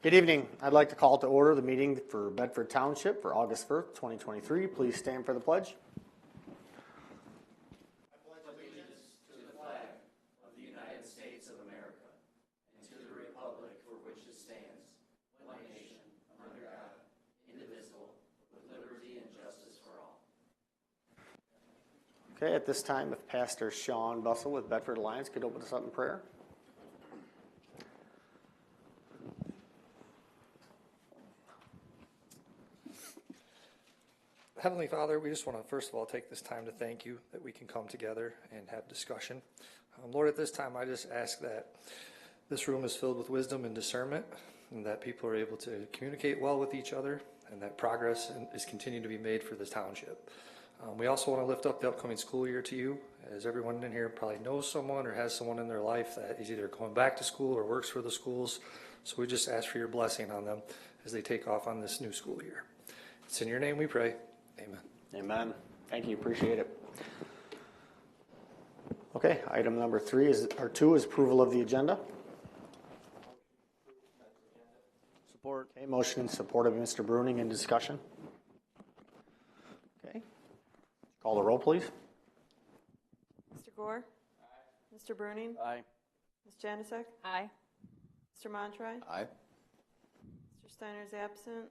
Good evening. I'd like to call to order the meeting for Bedford Township for August 1st, 2023. Please stand for the pledge. I pledge allegiance to the flag of the United States of America and to the republic for which it stands, one nation, under God, indivisible, with liberty and justice for all. Okay, at this time, if Pastor Sean Bussell with Bedford Alliance could open us up in prayer. Heavenly Father, we just want to first of all take this time to thank you that we can come together and have discussion. Lord, at this time I just ask that this room is filled with wisdom and discernment, and that people are able to communicate well with each other, and that progress is continuing to be made for this township. We also want to lift up the upcoming school year to you, as everyone in here probably knows someone or has someone in their life that is either going back to school or works for the schools. So we just ask for your blessing on them as they take off on this new school year. It's in your name we pray. Amen. Amen. Thank you. Appreciate it. Okay, item number 2 is approval of the agenda. Support. Okay, motion and support of Mr. Bruning in discussion. Okay. Call the roll, please. Mr. Gore? Aye. Mr. Bruning? Aye. Ms. Janasek? Aye. Mr. Montry? Aye. Mr. Steiner is absent.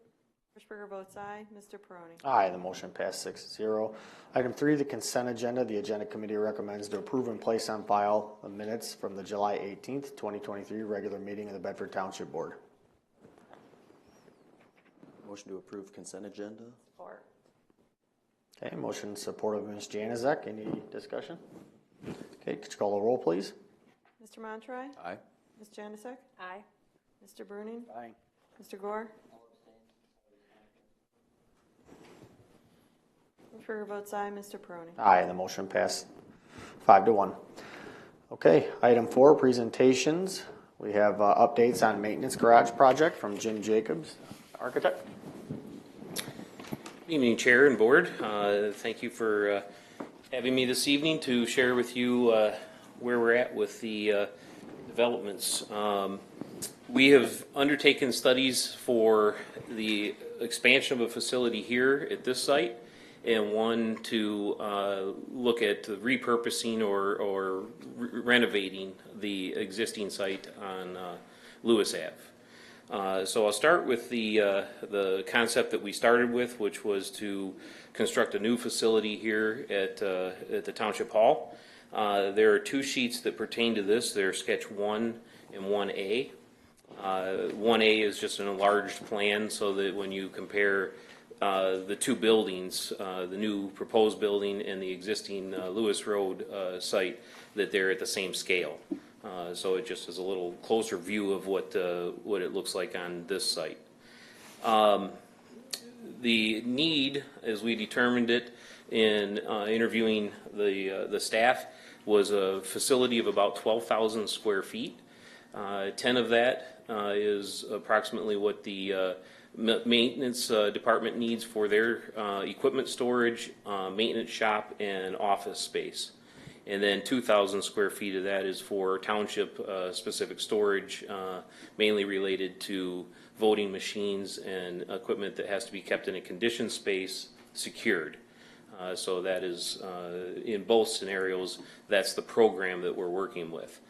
Hirschberger votes aye. Mr. Peroni? Aye, the motion passed 6-0. Item 3, the consent agenda. The agenda committee recommends to approve and place on file the minutes from the July 18th, 2023 regular meeting of the Bedford Township Board. Motion to approve consent agenda. Support. Okay, motion and support of Ms. Janasek. Any discussion? Okay, could you call the roll, please? Mr. Montry? Aye. Ms. Janasek? Aye. Mr. Bruning? Aye. Mr. Gore? Hirschberger votes aye. Mr. Peroni? Aye, the motion passed 5-1. Okay, item 4, presentations. We have updates on maintenance garage project from Jim Jacobs, architect. Good evening, Chair and Board. Thank you for having me this evening to share with you where we're at with the developments. We have undertaken studies for the expansion of a facility here at this site, and one to look at the repurposing or renovating the existing site on Lewis Ave. So I'll start with the concept that we started with, which was to construct a new facility here at the Township Hall. There are 2 sheets that pertain to this. They're sketch 1 and 1A. 1A is just an enlarged plan so that when you compare the 2 buildings, the new proposed building and the existing Lewis Road site, that they're at the same scale. So it just is a little closer view of what it looks like on this site. The need, as we determined it in interviewing the staff, was a facility of about 12,000 square feet. 10 of that is approximately what the maintenance department needs for their equipment storage, maintenance shop, and office space. And then 2,000 square feet of that is for township specific storage, mainly related to voting machines and equipment that has to be kept in a conditioned space, secured. So that is, in both scenarios, that's the program that we're working with.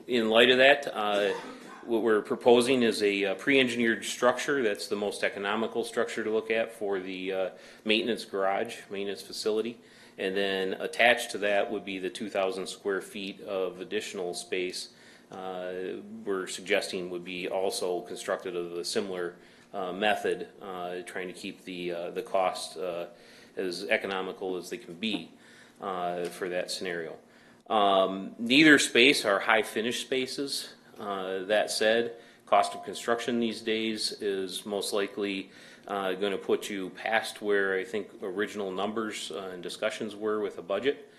In light of that, what we're proposing is a pre-engineered structure. That's the most economical structure to look at for the maintenance garage, maintenance facility. And then attached to that would be the 2,000 square feet of additional space we're suggesting would be also constructed of a similar method, trying to keep the cost as economical as they can be for that scenario. Neither space are high finish spaces. That said, cost of construction these days is most likely going to put you past where I think original numbers and discussions were with a budget.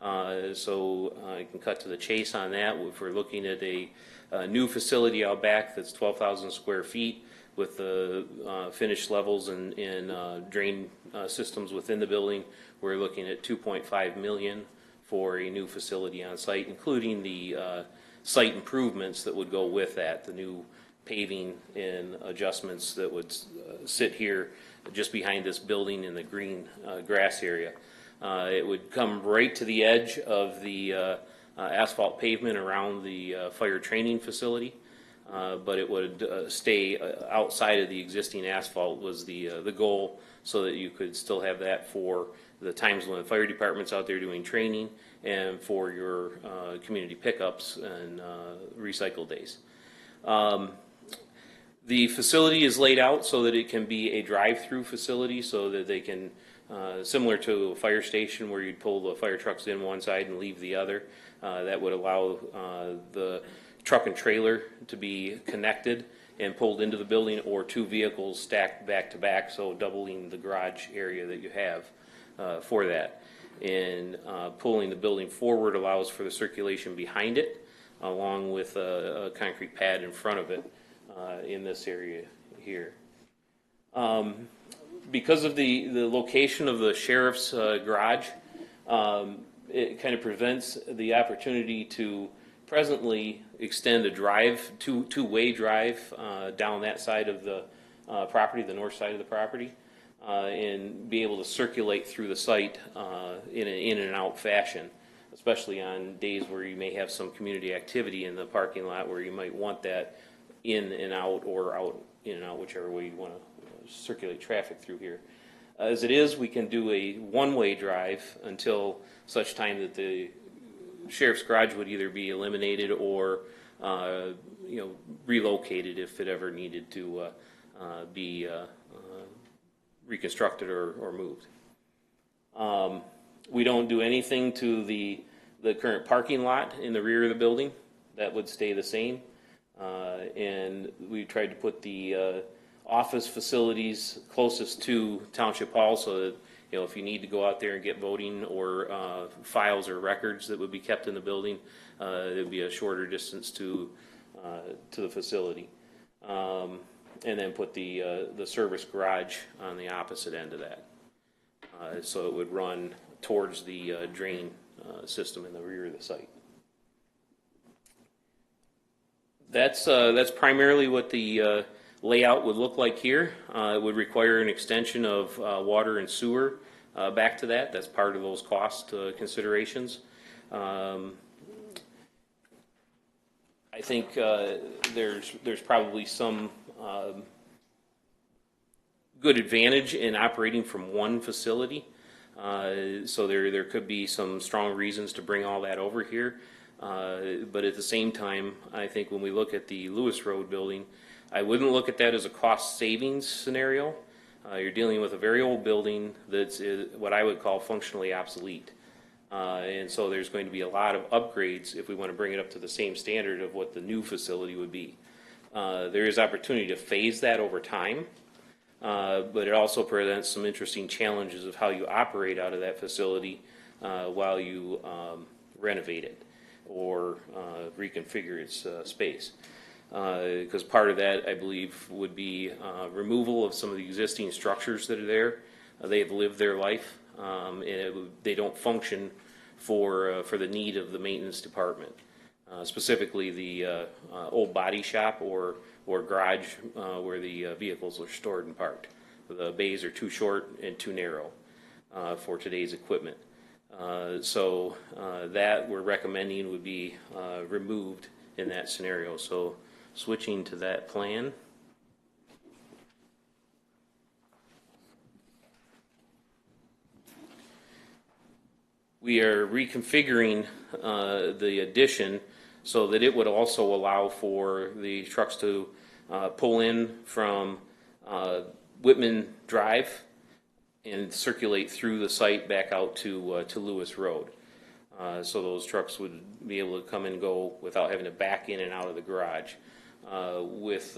So I can cut to the chase on that. If we're looking at a new facility out back that's 12,000 square feet with the finished levels and drain systems within the building, we're looking at $2.5 million for a new facility on site, including the site improvements that would go with that, the new paving and adjustments that would sit here just behind this building in the green grass area. It would come right to the edge of the asphalt pavement around the fire training facility, but it would stay outside of the existing asphalt was the goal, so that you could still have that for the times when the fire department's out there doing training and for your community pickups and recycle days. The facility is laid out so that it can be a drive-through facility, so that they can, similar to a fire station where you'd pull the fire trucks in one side and leave the other, that would allow the truck and trailer to be connected and pulled into the building, or two vehicles stacked back to back, so doubling the garage area that you have for that. And pulling the building forward allows for the circulation behind it, along with a concrete pad in front of it in this area here. Because of the location of the sheriff's garage, it kind of prevents the opportunity to presently extend a drive, two-way drive down that side of the property, the north side of the property, and be able to circulate through the site in an in and out fashion, especially on days where you may have some community activity in the parking lot where you might want that in and out, or out in and out, whichever way you want to circulate traffic through here. As it is, we can do a one-way drive until such time that the sheriff's garage would either be eliminated or relocated if it ever needed to be reconstructed or moved. We don't do anything to the current parking lot in the rear of the building. That would stay the same. And we tried to put the office facilities closest to Township Hall, so that if you need to go out there and get voting or files or records that would be kept in the building, it would be a shorter distance to the facility. And then put the service garage on the opposite end of that, so it would run towards the drain system in the rear of the site. That's primarily what the layout would look like here. It would require an extension of water and sewer back to that. That's part of those cost considerations. I think there's probably some good advantage in operating from one facility. So there could be some strong reasons to bring all that over here. But at the same time, I think when we look at the Lewis Road building, I wouldn't look at that as a cost savings scenario. You're dealing with a very old building that's what I would call functionally obsolete. And so there's going to be a lot of upgrades if we want to bring it up to the same standard of what the new facility would be. There is opportunity to phase that over time, but it also presents some interesting challenges of how you operate out of that facility while you renovate it or reconfigure its space. Because part of that, I believe, would be removal of some of the existing structures that are there. They've lived their life, and they don't function for the need of the maintenance department. Specifically, the old body shop or garage where the vehicles are stored and parked. The bays are too short and too narrow for today's equipment. So that we're recommending would be removed in that scenario. So switching to that plan. We are reconfiguring the addition so that it would also allow for the trucks to pull in from Whitman Drive and circulate through the site back out to Lewis Road. So those trucks would be able to come and go without having to back in and out of the garage. With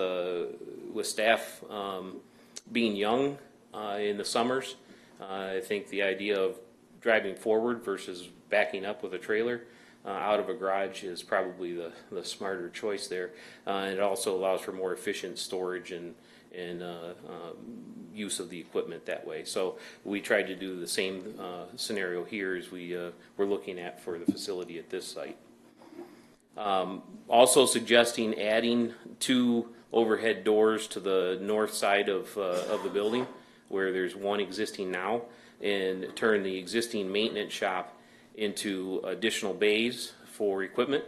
staff being young in the summers, I think the idea of driving forward versus backing up with a trailer out of a garage is probably the smarter choice there. And it also allows for more efficient storage and use of the equipment that way. So we tried to do the same scenario here as we're looking at for the facility at this site. Also suggesting adding 2 overhead doors to the north side of the building, where there's one existing now, and turn the existing maintenance shop into additional bays for equipment,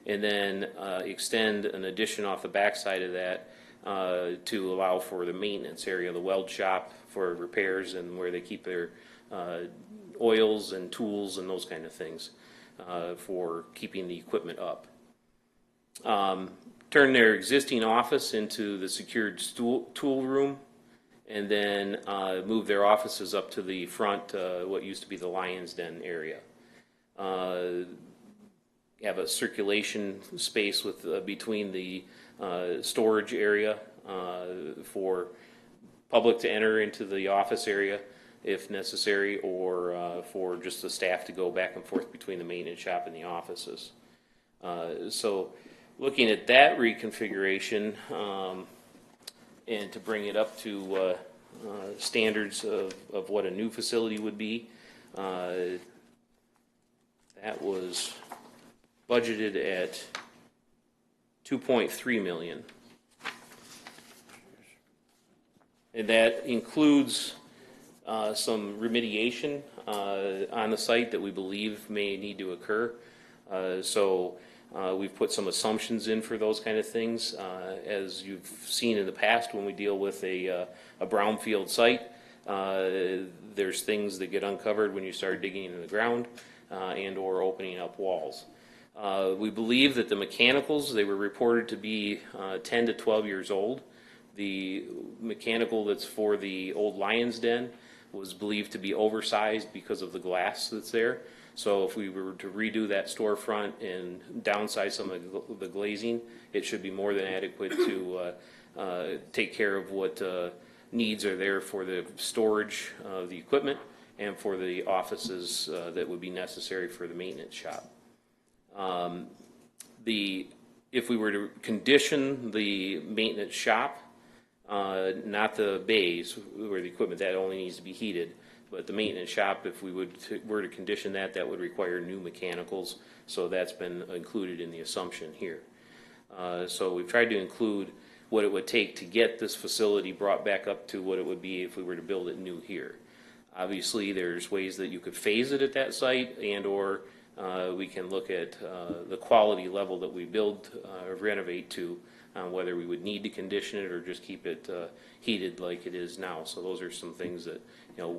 and then extend an addition off the backside of that to allow for the maintenance area, the weld shop for repairs and where they keep their oils and tools and those kind of things for keeping the equipment up. Turn their existing office into the secured tool room, and then move their offices up to the front, what used to be the Lion's Den area. Have a circulation space with between the storage area for public to enter into the office area if necessary, or for just the staff to go back and forth between the maintenance shop and the offices. So looking at that reconfiguration and to bring it up to standards of what a new facility would be, that was budgeted at $2.3 million. And that includes some remediation on the site that we believe may need to occur. So we've put some assumptions in for those kind of things. As you've seen in the past, when we deal with a brownfield site, there's things that get uncovered when you start digging into the ground and or opening up walls. We believe that the mechanicals, they were reported to be 10 to 12 years old. The mechanical that's for the old Lion's Den was believed to be oversized because of the glass that's there. So if we were to redo that storefront and downsize some of the glazing, it should be more than adequate to take care of what needs are there for the storage of the equipment and for the offices that would be necessary for the maintenance shop. If we were to condition the maintenance shop, not the bays where the equipment, that only needs to be heated, but the maintenance shop, if we were to condition that, that would require new mechanicals. So that's been included in the assumption here. So we've tried to include what it would take to get this facility brought back up to what it would be if we were to build it new here. Obviously, there's ways that you could phase it at that site, and or we can look at the quality level that we build or renovate to, whether we would need to condition it or just keep it heated like it is now. So those are some things that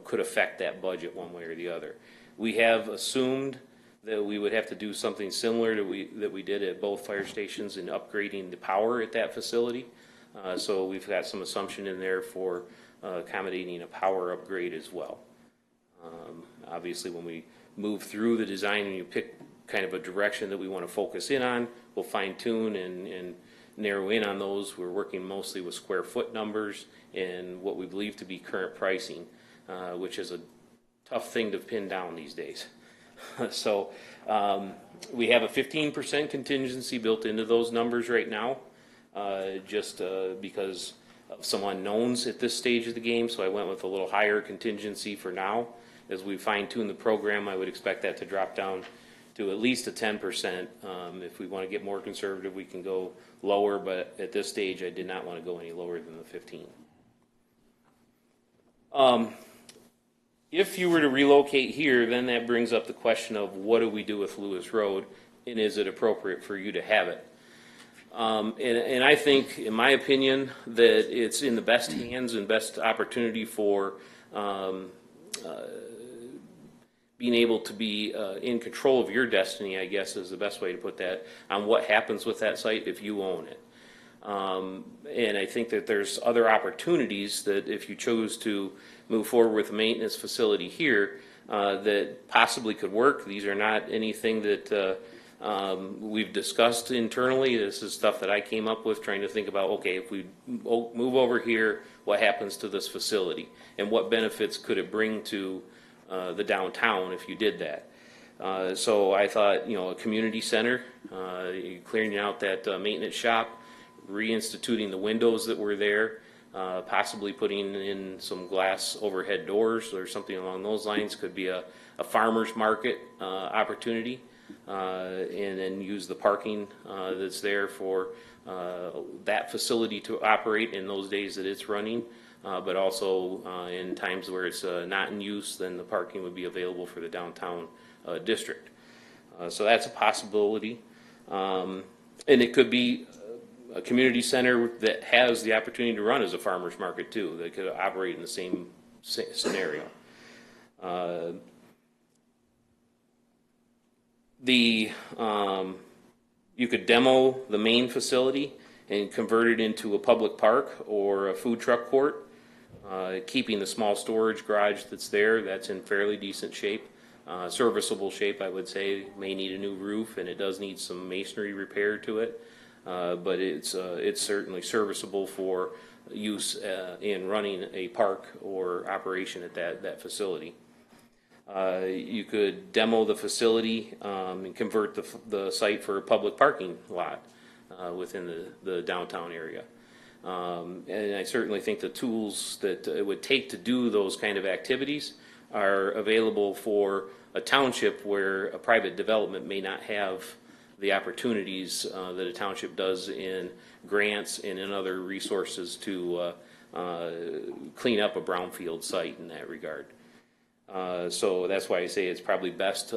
could affect that budget one way or the other. We have assumed that we would have to do something similar to that we did at both fire stations in upgrading the power at that facility. So we've got some assumption in there for accommodating a power upgrade as well. Obviously, when we move through the design and you pick kind of a direction that we want to focus in on, we'll fine tune and narrow in on those. We're working mostly with square foot numbers and what we believe to be current pricing, which is a tough thing to pin down these days. So we have a 15% contingency built into those numbers right now, just because of some unknowns at this stage of the game. So I went with a little higher contingency for now. As we fine tune the program, I would expect that to drop down to at least a 10%. If we want to get more conservative, we can go lower, but at this stage, I did not want to go any lower than the 15. If you were to relocate here, then that brings up the question of what do we do with Lewis Road, and is it appropriate for you to have it? And I think, in my opinion, that it's in the best hands and best opportunity for being able to be in control of your destiny, I guess is the best way to put that, on what happens with that site if you own it. And I think that there's other opportunities that if you chose to move forward with a maintenance facility here that possibly could work. These are not anything that we've discussed internally. This is stuff that I came up with trying to think about, okay, if we move over here, what happens to this facility? And what benefits could it bring to the downtown if you did that? So I thought, a community center, clearing out that maintenance shop, reinstituting the windows that were there, possibly putting in some glass overhead doors or something along those lines could be a farmer's market opportunity, and then use the parking that's there for that facility to operate in those days that it's running, but also in times where it's not in use, then the parking would be available for the downtown district. So that's a possibility. And it could be a community center that has the opportunity to run as a farmer's market too. They could operate in the same scenario. You could demo the main facility and convert it into a public park or a food truck court, keeping the small storage garage that's there. That's in fairly decent shape, serviceable shape, I would say. May need a new roof, and it does need some masonry repair to it, but it's certainly serviceable for use in running a park or operation at that facility. You could demo the facility and convert the site for a public parking lot within the downtown area. And I certainly think the tools that it would take to do those kind of activities are available for a township where a private development may not have the opportunities that a township does in grants and in other resources to clean up a brownfield site in that regard. So that's why I say it's probably best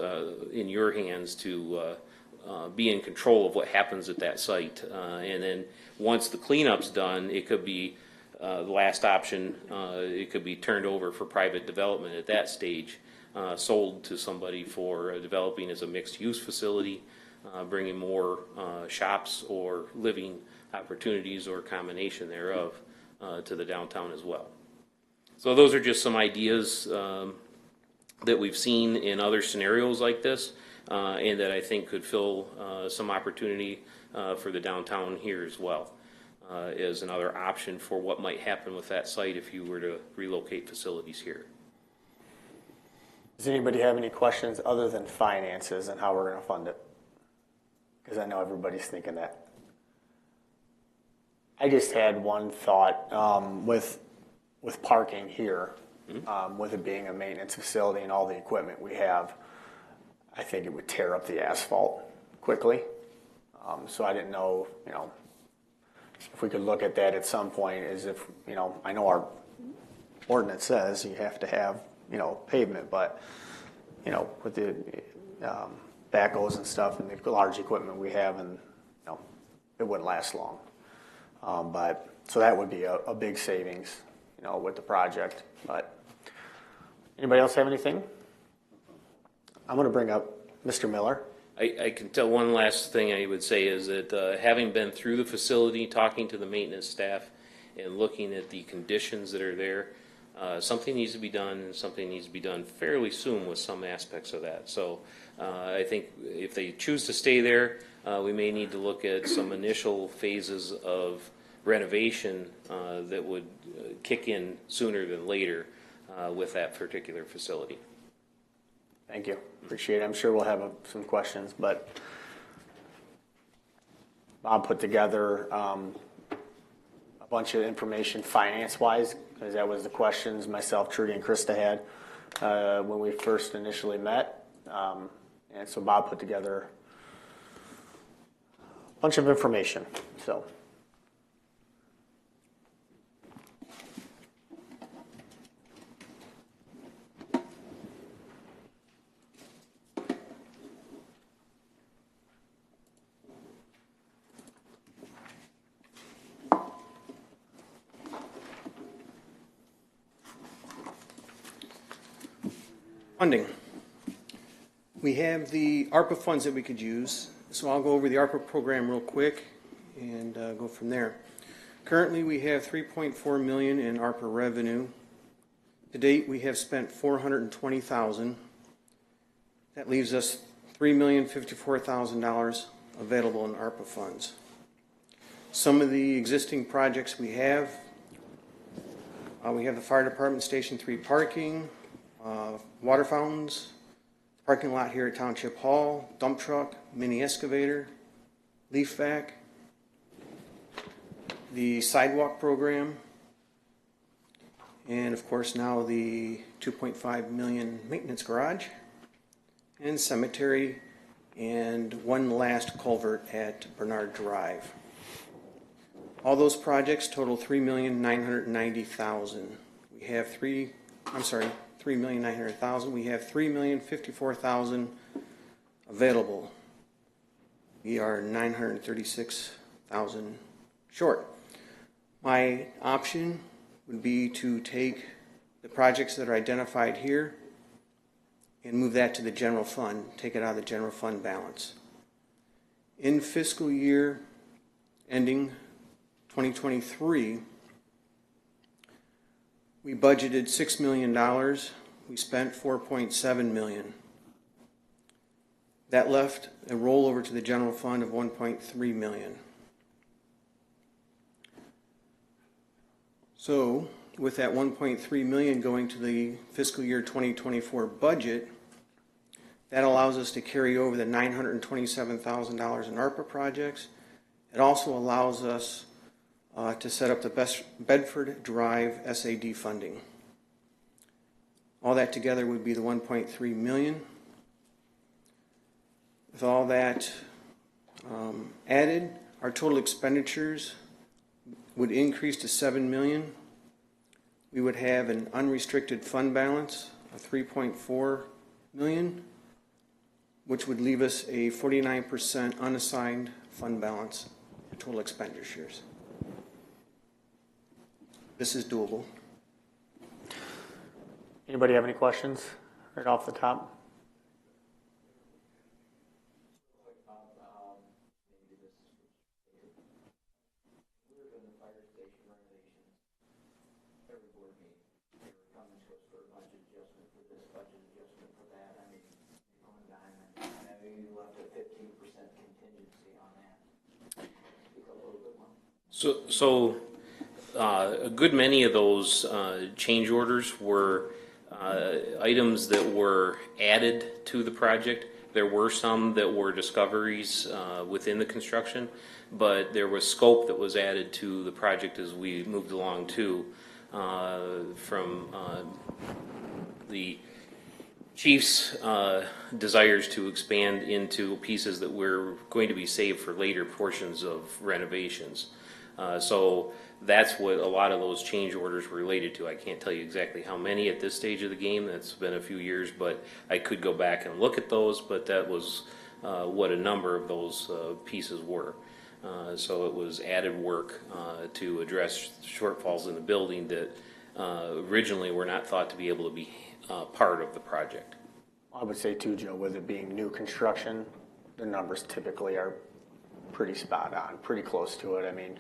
in your hands to be in control of what happens at that site. And then once the cleanup's done, it could be the last option. It could be turned over for private development at that stage, sold to somebody for developing as a mixed-use facility, bringing more shops or living opportunities or combination thereof to the downtown as well. So those are just some ideas that we've seen in other scenarios like this, and that I think could fill some opportunity for the downtown here as well, as another option for what might happen with that site if you were to relocate facilities here. Does anybody have any questions other than finances and how we're going to fund it? Because I know everybody's thinking that. I just had one thought with parking here. With it being a maintenance facility and all the equipment we have, I think it would tear up the asphalt quickly. So I didn't know, if we could look at that at some point, as if, I know our ordinance says you have to have, pavement, but, with the backhoes and stuff and the large equipment we have, and, it wouldn't last long. But, so that would be a big savings, with the project. But anybody else have anything? I'm going to bring up Mr. Miller. I can tell one last thing I would say is that having been through the facility, talking to the maintenance staff, and looking at the conditions that are there, something needs to be done, and something needs to be done fairly soon with some aspects of that. So I think if they choose to stay there, we may need to look at some initial phases of renovation that would kick in sooner than later with that particular facility. Thank you. Appreciate it. I'm sure we'll have some questions, but Bob put together a bunch of information finance-wise, because that was the questions myself, Trudy, and Krista had when we first initially met. And so Bob put together a bunch of information. So. Funding. We have the ARPA funds that we could use, so I'll go over the ARPA program real quick and go from there. Currently, we have $3.4 million in ARPA revenue. To date, we have spent $420,000. That leaves us $3,054,000 available in ARPA funds. Some of the existing projects we have the fire department Station 3 parking, water fountains, parking lot here at Township Hall, dump truck, mini excavator, leaf vac, the sidewalk program, and of course now the $2.5 million maintenance garage, and cemetery, and one last culvert at Bernard Drive. All those projects total $3,990,000. We have $3,900,000. We have $3,054,000 available. We are $936,000 short. My option would be to take the projects that are identified here and move that to the general fund, take it out of the general fund balance. In fiscal year ending 2023, we budgeted $6 million. We spent $4.7 million. That left a rollover to the general fund of $1.3 million. So, with that $1.3 million going to the fiscal year 2024 budget, that allows us to carry over the $927,000 in ARPA projects. It also allows us to set up the Bedford Drive SAD funding. All that together would be the $1.3 million. With all that added, our total expenditures would increase to $7 million. We would have an unrestricted fund balance of $3.4 million, which would leave us a 49% unassigned fund balance for total expenditures. This is doable. Anybody have any questions right off the top? So a good many of those change orders were items that were added to the project. There were some that were discoveries within the construction, but there was scope that was added to the project as we moved along too, from the chief's desires to expand into pieces that were going to be saved for later portions of renovations. So that's what a lot of those change orders were related to. I can't tell you exactly how many at this stage of the game. That's been a few years, but I could go back and look at those, but that was what a number of those pieces were. So it was added work to address shortfalls in the building that originally were not thought to be able to be part of the project. I would say too, Joe, with it being new construction, the numbers typically are pretty spot on, pretty close to it. I mean,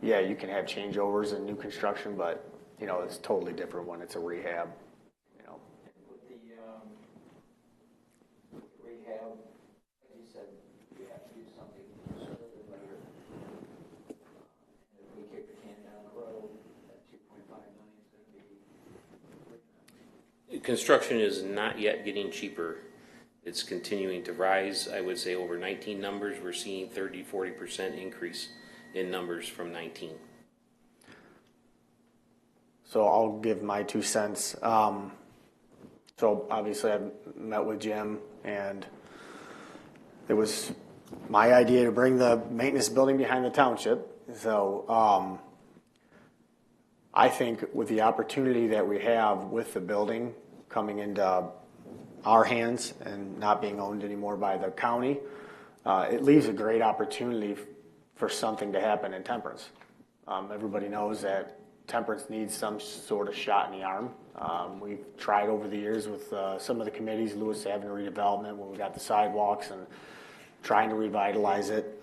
yeah, you can have changeovers in new construction, but you know, it's totally different when it's a rehab. You know. With the rehab, like you said, we have to do something sooner than later. And if we kick the can down the road, that $2.5 million is going to be. Construction is not yet getting cheaper. It's continuing to rise. I would say over 19 numbers, we're seeing 30-40% increase in numbers from 19. So I'll give my 2 cents. So obviously I met with Jim, and it was my idea to bring the maintenance building behind the township. So I think with the opportunity that we have with the building coming into our hands and not being owned anymore by the county, it leaves a great opportunity for something to happen in Temperance. Everybody knows that Temperance needs some sort of shot in the arm. We've tried over the years with some of the committees, Lewis Avenue redevelopment, when we got the sidewalks and trying to revitalize it.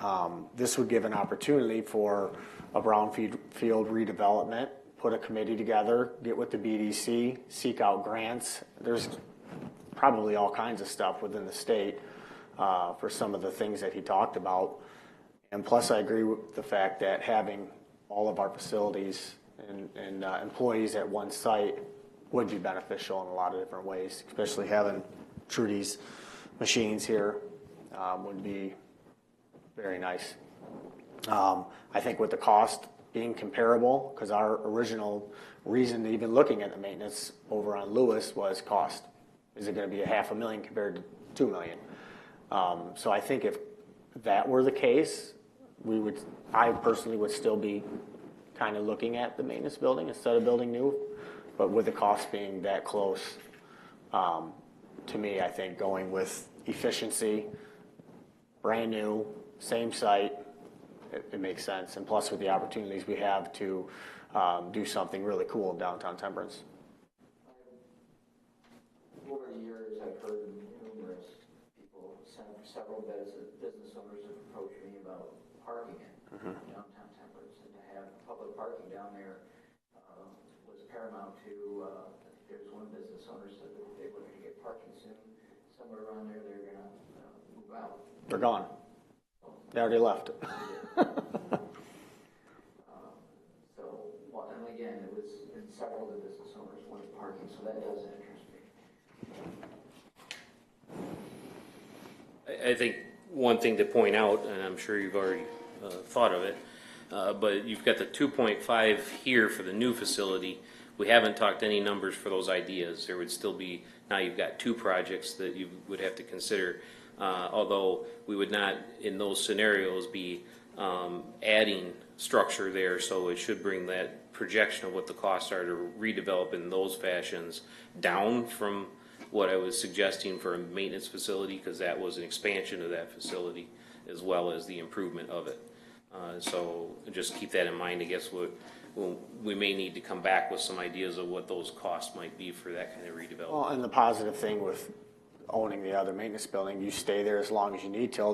This would give an opportunity for a brownfield redevelopment, put a committee together, get with the BDC, seek out grants. There's probably all kinds of stuff within the state for some of the things that he talked about. And plus, I agree with the fact that having all of our facilities and employees at one site would be beneficial in a lot of different ways, especially having Trudy's machines here would be very nice. I think with the cost being comparable, because our original reason to even looking at the maintenance over on Lewis was cost. Is it going to be $500,000 compared to $2 million? So I think if that were the case, I personally would still be kind of looking at the maintenance building instead of building new, but with the cost being that close, to me, I think going with efficiency, brand new, same site, it makes sense. And plus with the opportunities we have to do something really cool in downtown Temperance. Over the years, I've heard numerous people, several business owners have approached me about parking in downtown Temperance, and to have public parking down there was paramount to, I think there's one business owner said that if they were going to get parking soon, somewhere around there, they're going to move out. They're gone. They already left. And again, it was in several of the business owners wanted parking, so that does interest me. I think one thing to point out, and I'm sure you've already thought of it, but you've got the 2.5 here for the new facility. We haven't talked any numbers for those ideas. There would still be, now you've got 2 projects that you would have to consider, although we would not, in those scenarios, be adding structure there, so it should bring that projection of what the costs are to redevelop in those fashions down from what I was suggesting for a maintenance facility, because that was an expansion of that facility as well as the improvement of it. So just keep that in mind. I guess we may need to come back with some ideas of what those costs might be for that kind of redevelopment. Well, and the positive thing with owning the other maintenance building, you stay there as long as you need till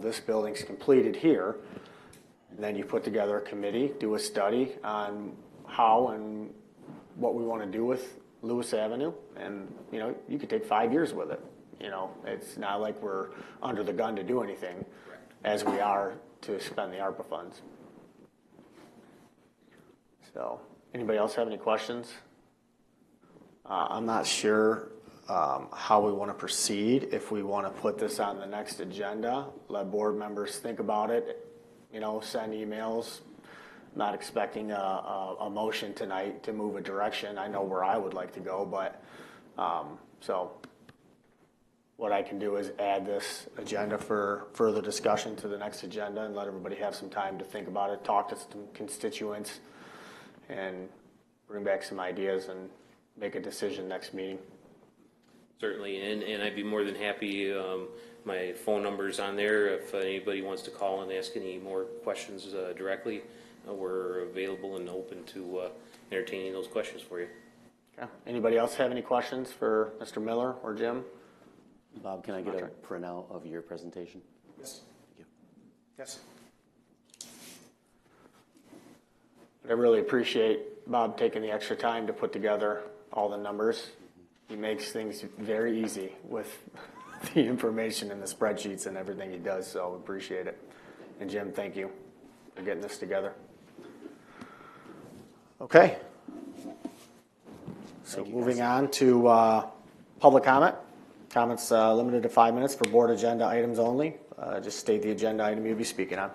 this building's completed here. And then you put together a committee, do a study on how and what we want to do with Lewis Avenue. And, you know, you could take 5 years with it. You know, it's not like we're under the gun to do anything as we are to spend the ARPA funds. So, anybody else have any questions? I'm not sure how we want to proceed. If we want to put this on the next agenda, let board members think about it, you know, send emails. Not expecting a motion tonight to move a direction. I know where I would like to go, but so what I can do is add this agenda for further discussion to the next agenda and let everybody have some time to think about it, talk to some constituents, and bring back some ideas and make a decision next meeting. Certainly, and I'd be more than happy. My phone number's on there. If anybody wants to call and ask any more questions directly, we're available and open to entertaining those questions for you. Okay. Anybody else have any questions for Mr. Miller or Jim? Bob, can I get a printout of your presentation? Yes. Thank you. Yes. I really appreciate Bob taking the extra time to put together all the numbers. He makes things very easy with the information and the spreadsheets and everything he does, so appreciate it. And Jim, thank you for getting this together. Okay. So moving on to public comment. Comments limited to 5 minutes for board agenda items only. Just state the agenda item you'll be speaking on.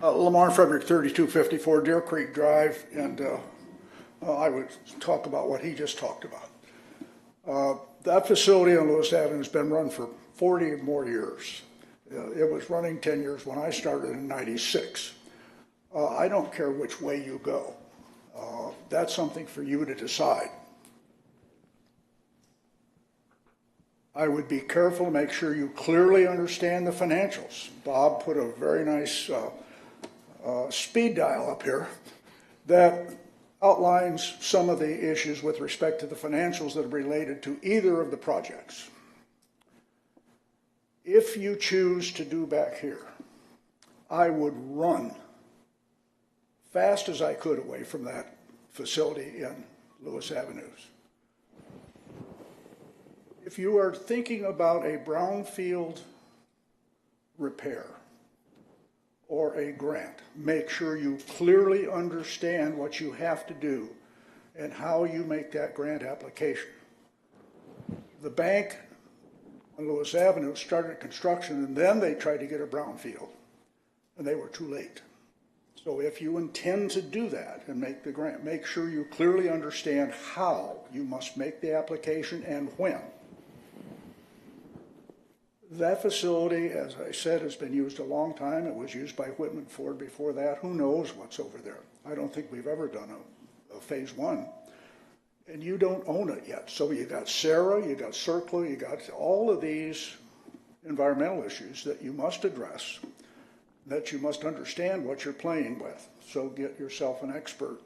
Lamar Frederick, 3254 Deer Creek Drive, and I would talk about what he just talked about. That facility on Lewis Avenue has been run for 40 or more years. It was running 10 years when I started in '96. I don't care which way you go. That's something for you to decide. I would be careful to make sure you clearly understand the financials. Bob put a very nice speed dial up here that outlines some of the issues with respect to the financials that are related to either of the projects. If you choose to do back here, I would run fast as I could away from that facility in Lewis Avenues. If you are thinking about a brownfield repair or a grant, make sure you clearly understand what you have to do and how you make that grant application. The bank on Lewis Avenue started construction and then they tried to get a brownfield and they were too late. So if you intend to do that and make the grant, make sure you clearly understand how you must make the application and when. That facility, as I said, has been used a long time. It was used by Whitman Ford before that. Who knows what's over there? I don't think we've ever done a phase one. And you don't own it yet. So you got Sarah, you got CERCLA, you got all of these environmental issues that you must address, that you must understand what you're playing with. So get yourself an expert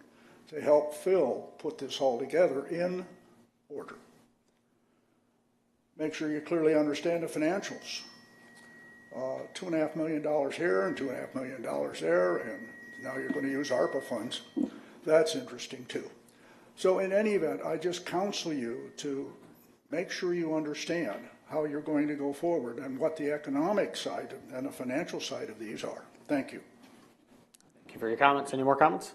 to help Phil put this all together in order. Make sure you clearly understand the financials. $2.5 million here and $2.5 million there, and now you're going to use ARPA funds. That's interesting too. So in any event, I just counsel you to make sure you understand how you're going to go forward and what the economic side and the financial side of these are. Thank you. Thank you for your comments. Any more comments?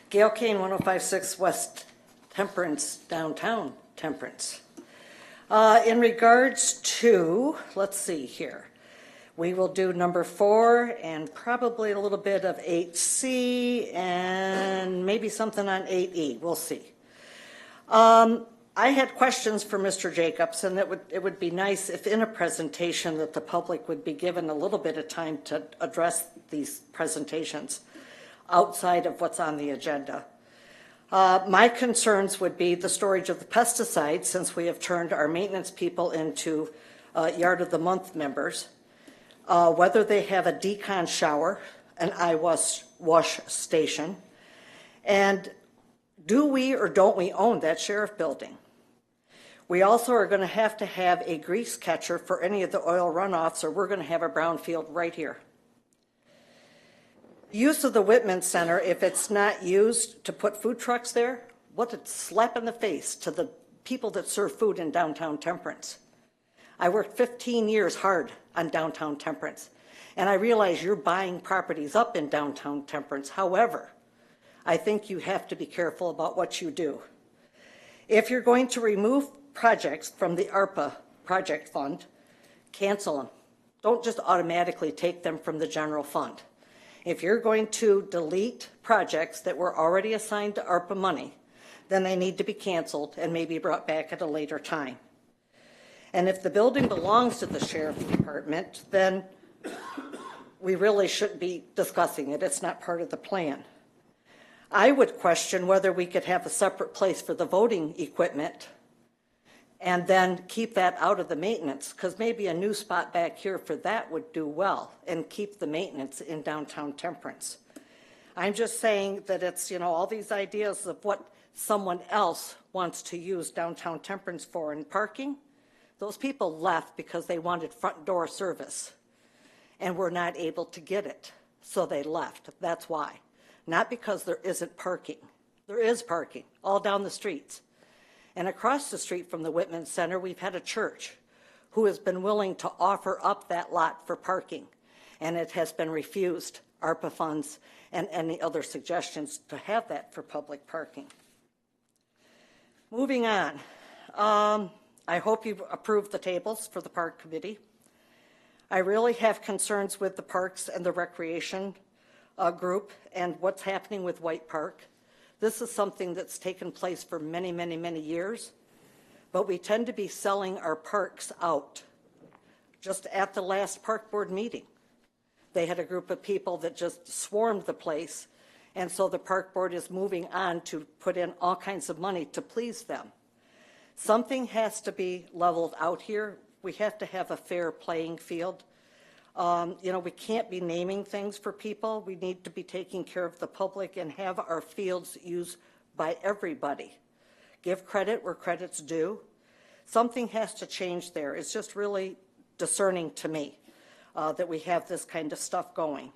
Gail Kane, 1056 West Temperance, downtown Temperance. In regards to, let's see here, we will do number 4 and probably a little bit of 8C and maybe something on 8E. We'll see. I had questions for Mr. Jacobs, and it would be nice if in a presentation that the public would be given a little bit of time to address these presentations outside of what's on the agenda. My concerns would be the storage of the pesticides, since we have turned our maintenance people into Yard of the Month members, whether they have a decon shower, an eye wash station, and do we or don't we own that sheriff building? We also are going to have a grease catcher for any of the oil runoffs, or we're going to have a brownfield right here. Use of the Whitman Center, if it's not used to put food trucks there, what a slap in the face to the people that serve food in downtown Temperance. I worked 15 years hard on downtown Temperance, and I realize you're buying properties up in downtown Temperance. However, I think you have to be careful about what you do. If you're going to remove projects from the ARPA project fund, cancel them. Don't just automatically take them from the general fund. If you're going to delete projects that were already assigned to ARPA money, then they need to be canceled and maybe brought back at a later time. And if the building belongs to the sheriff's department, then we really shouldn't be discussing it. It's not part of the plan. I would question whether we could have a separate place for the voting equipment and then keep that out of the maintenance, because maybe a new spot back here for that would do well, and keep the maintenance in downtown Temperance. I'm just saying that it's, you know, all these ideas of what someone else wants to use downtown Temperance for in parking. Those people left because they wanted front door service and were not able to get it, so they left. That's why. Not because there isn't parking. There is parking all down the streets. And across the street from the Whitman Center, we've had a church who has been willing to offer up that lot for parking, and it has been refused, ARPA funds and any other suggestions to have that for public parking. Moving on, I hope you've approved the tables for the park committee. I really have concerns with the parks and the recreation group and what's happening with White Park. This is something that's taken place for many, many, many years, but we tend to be selling our parks out. Just at the last park board meeting, they had a group of people that just swarmed the place, and so the park board is moving on to put in all kinds of money to please them. Something has to be leveled out here. We have to have a fair playing field. You know, we can't be naming things for people. We need to be taking care of the public and have our fields used by everybody. Give credit where credit's due. Something has to change there. It's just really discerning to me that we have this kind of stuff going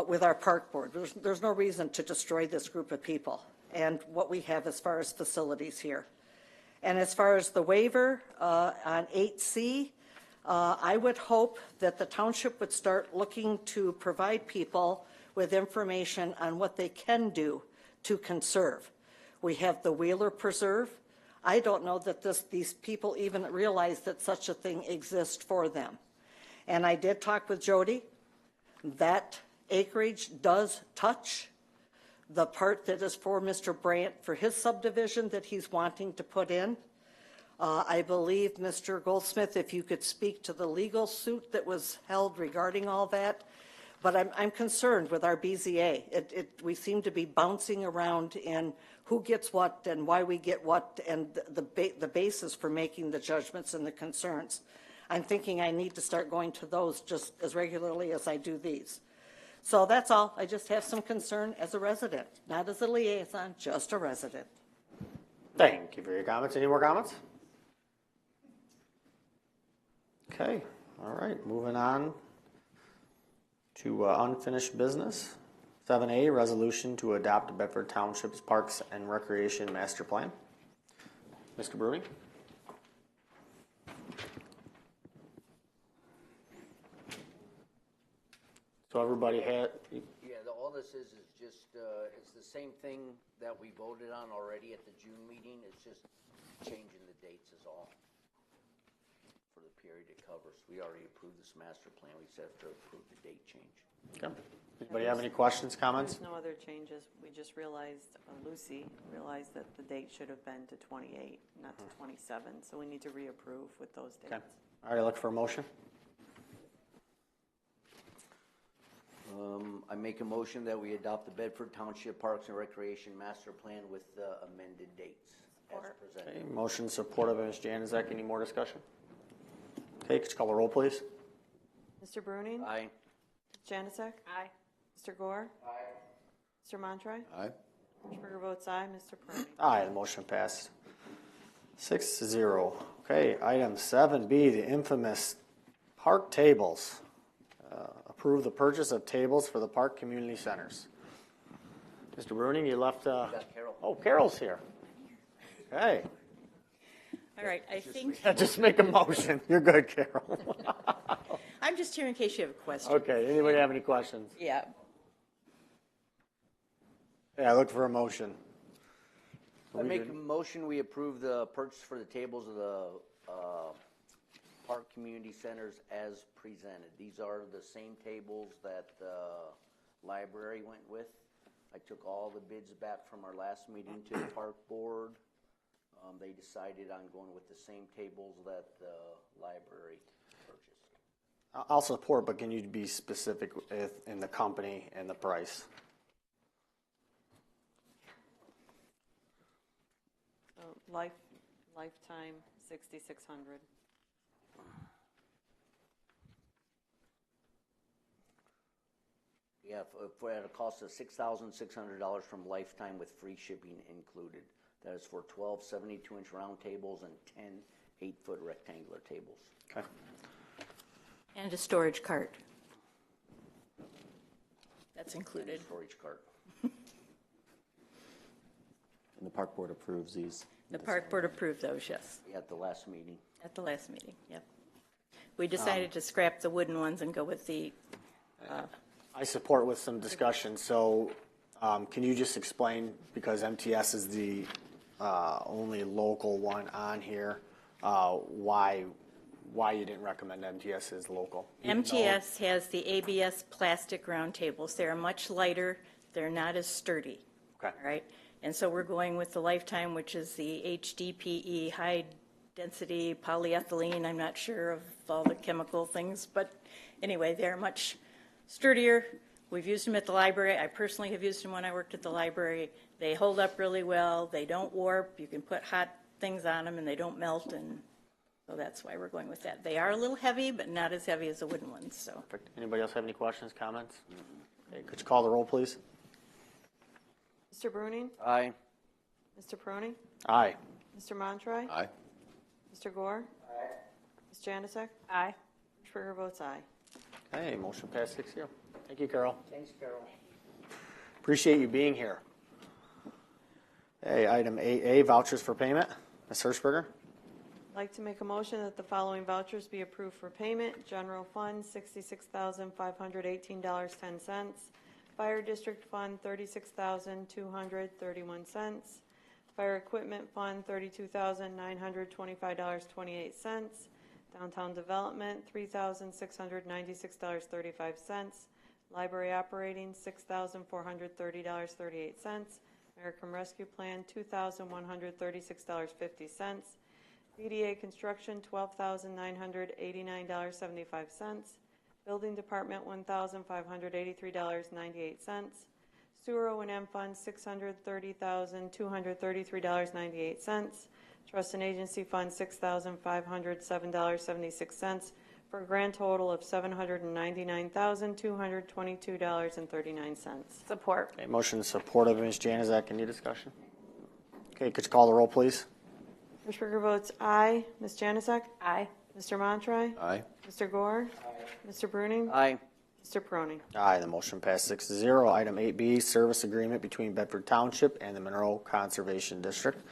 with our park board. There's no reason to destroy this group of people and what we have as far as facilities here. And as far as the waiver on 8C, I would hope that the township would start looking to provide people with information on what they can do to conserve. We have the Wheeler Preserve. I don't know that these people even realize that such a thing exists for them. And I did talk with Jody. That acreage does touch the part that is for Mr. Brandt for his subdivision that he's wanting to put in. I believe, Mr. Goldsmith, if you could speak to the legal suit that was held regarding all that. But I'm concerned with our BZA. We seem to be bouncing around in who gets what and why we get what and the basis for making the judgments and the concerns. I'm thinking I need to start going to those just as regularly as I do these. So that's all. I just have some concern as a resident, not as a liaison, just a resident. Thank you for your comments. Any more comments? Okay, all right, moving on to unfinished business. 7A, resolution to adopt Bedford Township's Parks and Recreation Master Plan. Mr. Bruning? So everybody had, Yeah, all this is just, it's the same thing that we voted on already at the June meeting. It's just changing the dates is all for the period it covers. We already approved this master plan. We just have to approve the date change. okay. Anybody have any questions, comments? There's no other changes. We just realized, Lucy realized that the date should have been to 28, not to 27. So we need to reapprove with those dates. Okay. All right, look for a motion. I make a motion that we adopt the Bedford Township Parks and Recreation Master Plan with amended dates as presented. Okay, motion supported by Ms. Januzak. Any more discussion? Okay, could you call the roll, please? Mr. Bruning? Aye. Janusik? Aye. Mr. Gore? Aye. Mr. Montroy? Aye. Hirschberger votes aye. Mr. Perry? Aye, the motion passed. 6-0. Okay, item 7B, the infamous park tables. Approve the purchase of tables for the park community centers. Mr. Bruning, you left. Got Carol. Oh, Carol's here. Okay. All right, I think, Just make a motion. You're good, Carol. I'm just here in case you have a question. Okay, anybody have any questions? Yeah, Yeah, look for a motion. I make a motion we approve the purchase for the tables of the park community centers as presented. These are the same tables that the library went with. I took all the bids back from our last meeting to the park board. They decided on going with the same tables that the library purchased. I'll support, but can you be specific in the company and the price? So lifetime, 6,600. Yeah, if we're at a cost of $6,600 from Lifetime with free shipping included. That is for 12 72-inch round tables and 10 8-foot rectangular tables. Okay. and a storage cart. That's included. Storage cart. And the park board approves these. The park board approved those, yes, At the last meeting. at the last meeting, yep. We decided to scrap the wooden ones and go with the, I support with some discussion. So can you just explain, because MTS is the only local one on here, why you didn't recommend MTS as local? MTS has the ABS plastic round tables. They're much lighter, they're not as sturdy. Okay. All right, and so we're going with the Lifetime, which is the HDPE, high density polyethylene. I'm not sure of all the chemical things, but anyway, they're much sturdier. We've used them at the library. I personally have used them when I worked at the library. They hold up really well. They don't warp. You can put hot things on them and they don't melt, and so that's why we're going with that. They are a little heavy, but not as heavy as the wooden ones, so. Perfect. Anybody else have any questions, comments? Okay, could you call the roll, please? Mr. Bruning? Aye. Mr. Peroni? Aye. Mr. Montroy? Aye. Mr. Gore? Aye. Ms. Janusik? Aye. Hirschberger votes aye. Okay, motion passed 6-0. Thank you, Carol. Thanks, Carol. Appreciate you being here. Okay, item 8A, vouchers for payment. Ms. Hirschberger? I'd like to make a motion that the following vouchers be approved for payment. General Fund, $66,518.10. Fire District Fund, $36,231. Fire Equipment Fund, $32,925.28. Downtown Development, $3,696.35. Library Operating, $6,430.38. American Rescue Plan, $2,136.50. BDA Construction, $12,989.75. Building Department, $1,583.98. Sewer O&M Fund, $630,233.98. Trust and Agency Fund, $6,507.76, for a grand total of $799,222.39. Support. Okay, motion and support of Ms. Januzak. Any discussion? Okay, could you call the roll, please? Hirschberger votes aye. Ms. Januzak? Aye. Mr. Montroy? Aye. Mr. Gore? Mr. Bruning? Aye. Mr. Peroni? Aye, the motion passed 6-0. Item 8B, service agreement between Bedford Township and the Monroe Conservation District.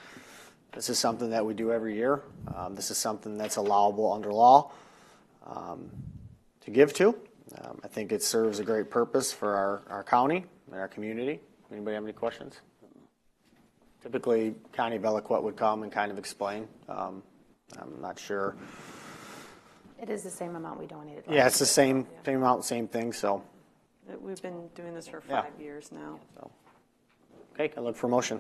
This is something that we do every year. This is something that's allowable under law to give to. I think it serves a great purpose for our county and our community. Anybody have any questions? Typically, County of Eloquette would come and kind of explain. I'm not sure. It is the same amount we donated. Yeah, it's the same amount, same thing. So, We've been doing this for Yeah. 5 years now. so okay, I look for motion.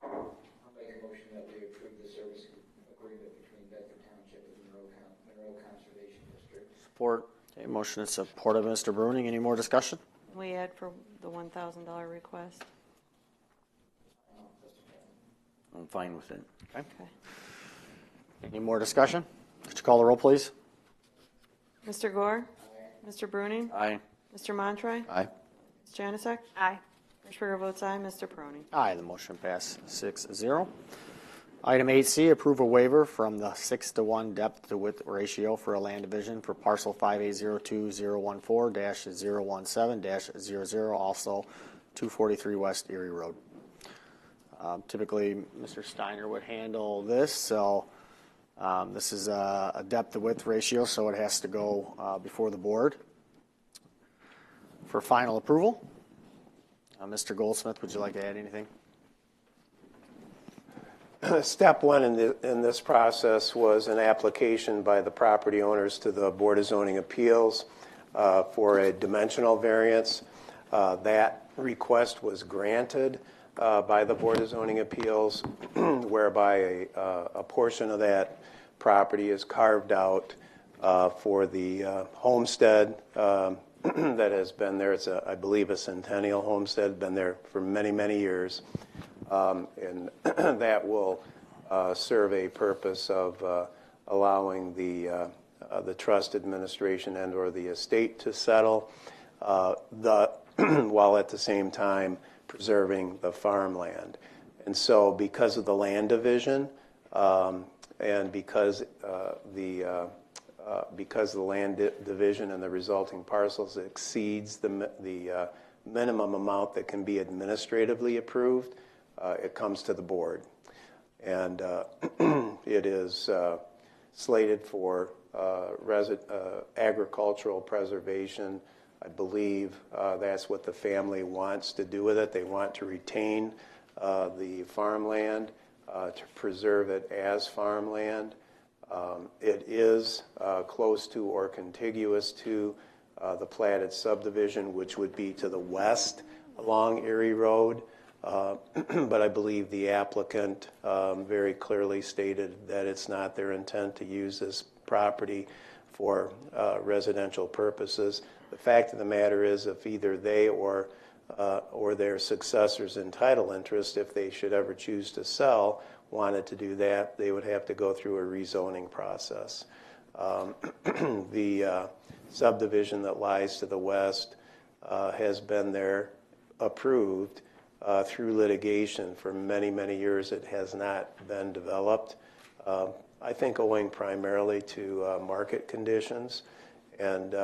I'll make a motion that we approve the service agreement between Bedford Township and Monroe Conservation District. Support. Okay, motion and support of Mr. Bruning. Any more discussion? We had for the $1,000 request. I'm fine with it. Okay. Okay. Any more discussion? Could you call the roll, please? Mr. Gore? Mr. Bruning? Aye. Mr. Montroy? Aye. Ms. Januzak? Aye. Hirschberger votes aye. Mr. Peroni? Aye, the motion passed 6-0. Item 8C, approve a waiver from the 6-to-1 depth to width ratio for a land division for parcel 5802-014-017-00, also 243 West Erie Road. Typically, Mr. Steiner would handle this, so this is a depth to width ratio, so it has to go before the board for final approval. Mr. Goldsmith, would you like to add anything? Step one in this process was an application by the property owners to the Board of Zoning Appeals for a dimensional variance. That request was granted by the Board of Zoning Appeals, whereby a portion of that property is carved out for the homestead that has been there. It's, I believe, a centennial homestead, been there for many, many years. And that will serve a purpose of allowing the trust administration and or the estate to settle, while at the same time preserving the farmland. And so because of the land division and because the land division and the resulting parcels exceeds the minimum amount that can be administratively approved, it comes to the board. And it is slated for agricultural preservation. I believe that's what the family wants to do with it. They want to retain the farmland, to preserve it as farmland. It is close to or contiguous to the platted subdivision, which would be to the west along Erie Road. But I believe the applicant very clearly stated that it's not their intent to use this property for residential purposes. The fact of the matter is, if either they or their successors in title interest, if they should ever choose to sell, wanted to do that, they would have to go through a rezoning process. The subdivision that lies to the west has been there approved through litigation for many, many years. It has not been developed, I think owing primarily to market conditions. And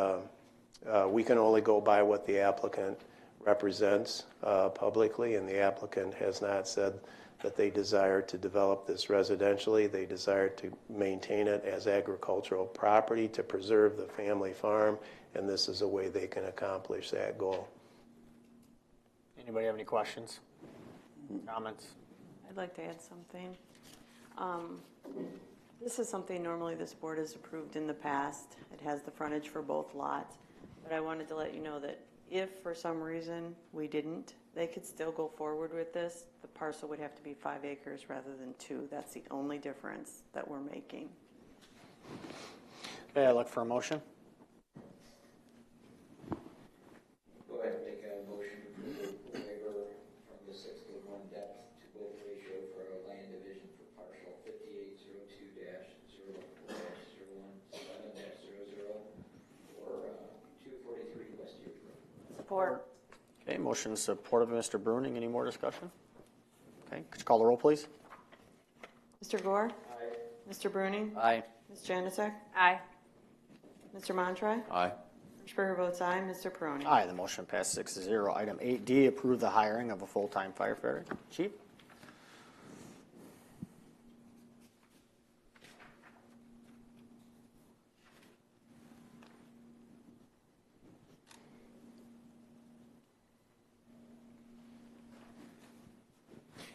we can only go by what the applicant represents publicly, and the applicant has not said that they desire to develop this residentially. They desire to maintain it as agricultural property to preserve the family farm, and this is a way they can accomplish that goal. Anybody have any questions, comments? I'd like to add something. This is something normally this board has approved in the past. It has the frontage for both lots. But I wanted to let you know that if for some reason we didn't, they could still go forward with this. The parcel would have to be 5 acres rather than 2. That's the only difference that we're making. Okay, I look for a motion. Go ahead and make a motion to approve the waiver from the 6:1 depth to width ratio for a land division for partial 5802-014-01-7-00 or 243 West York Road. Support. Okay, motion is supported by Mr. Bruning. Any more discussion? Okay, could you call the roll, please? Mr. Gore? Aye. Mr. Bruning? Aye. Ms. Janusik? Aye. Mr. Montroy? Aye. Hirschberger votes aye. Mr. Peroni? Aye, the motion passed 6-0. Item 8D, approve the hiring of a full-time firefighter. Chief?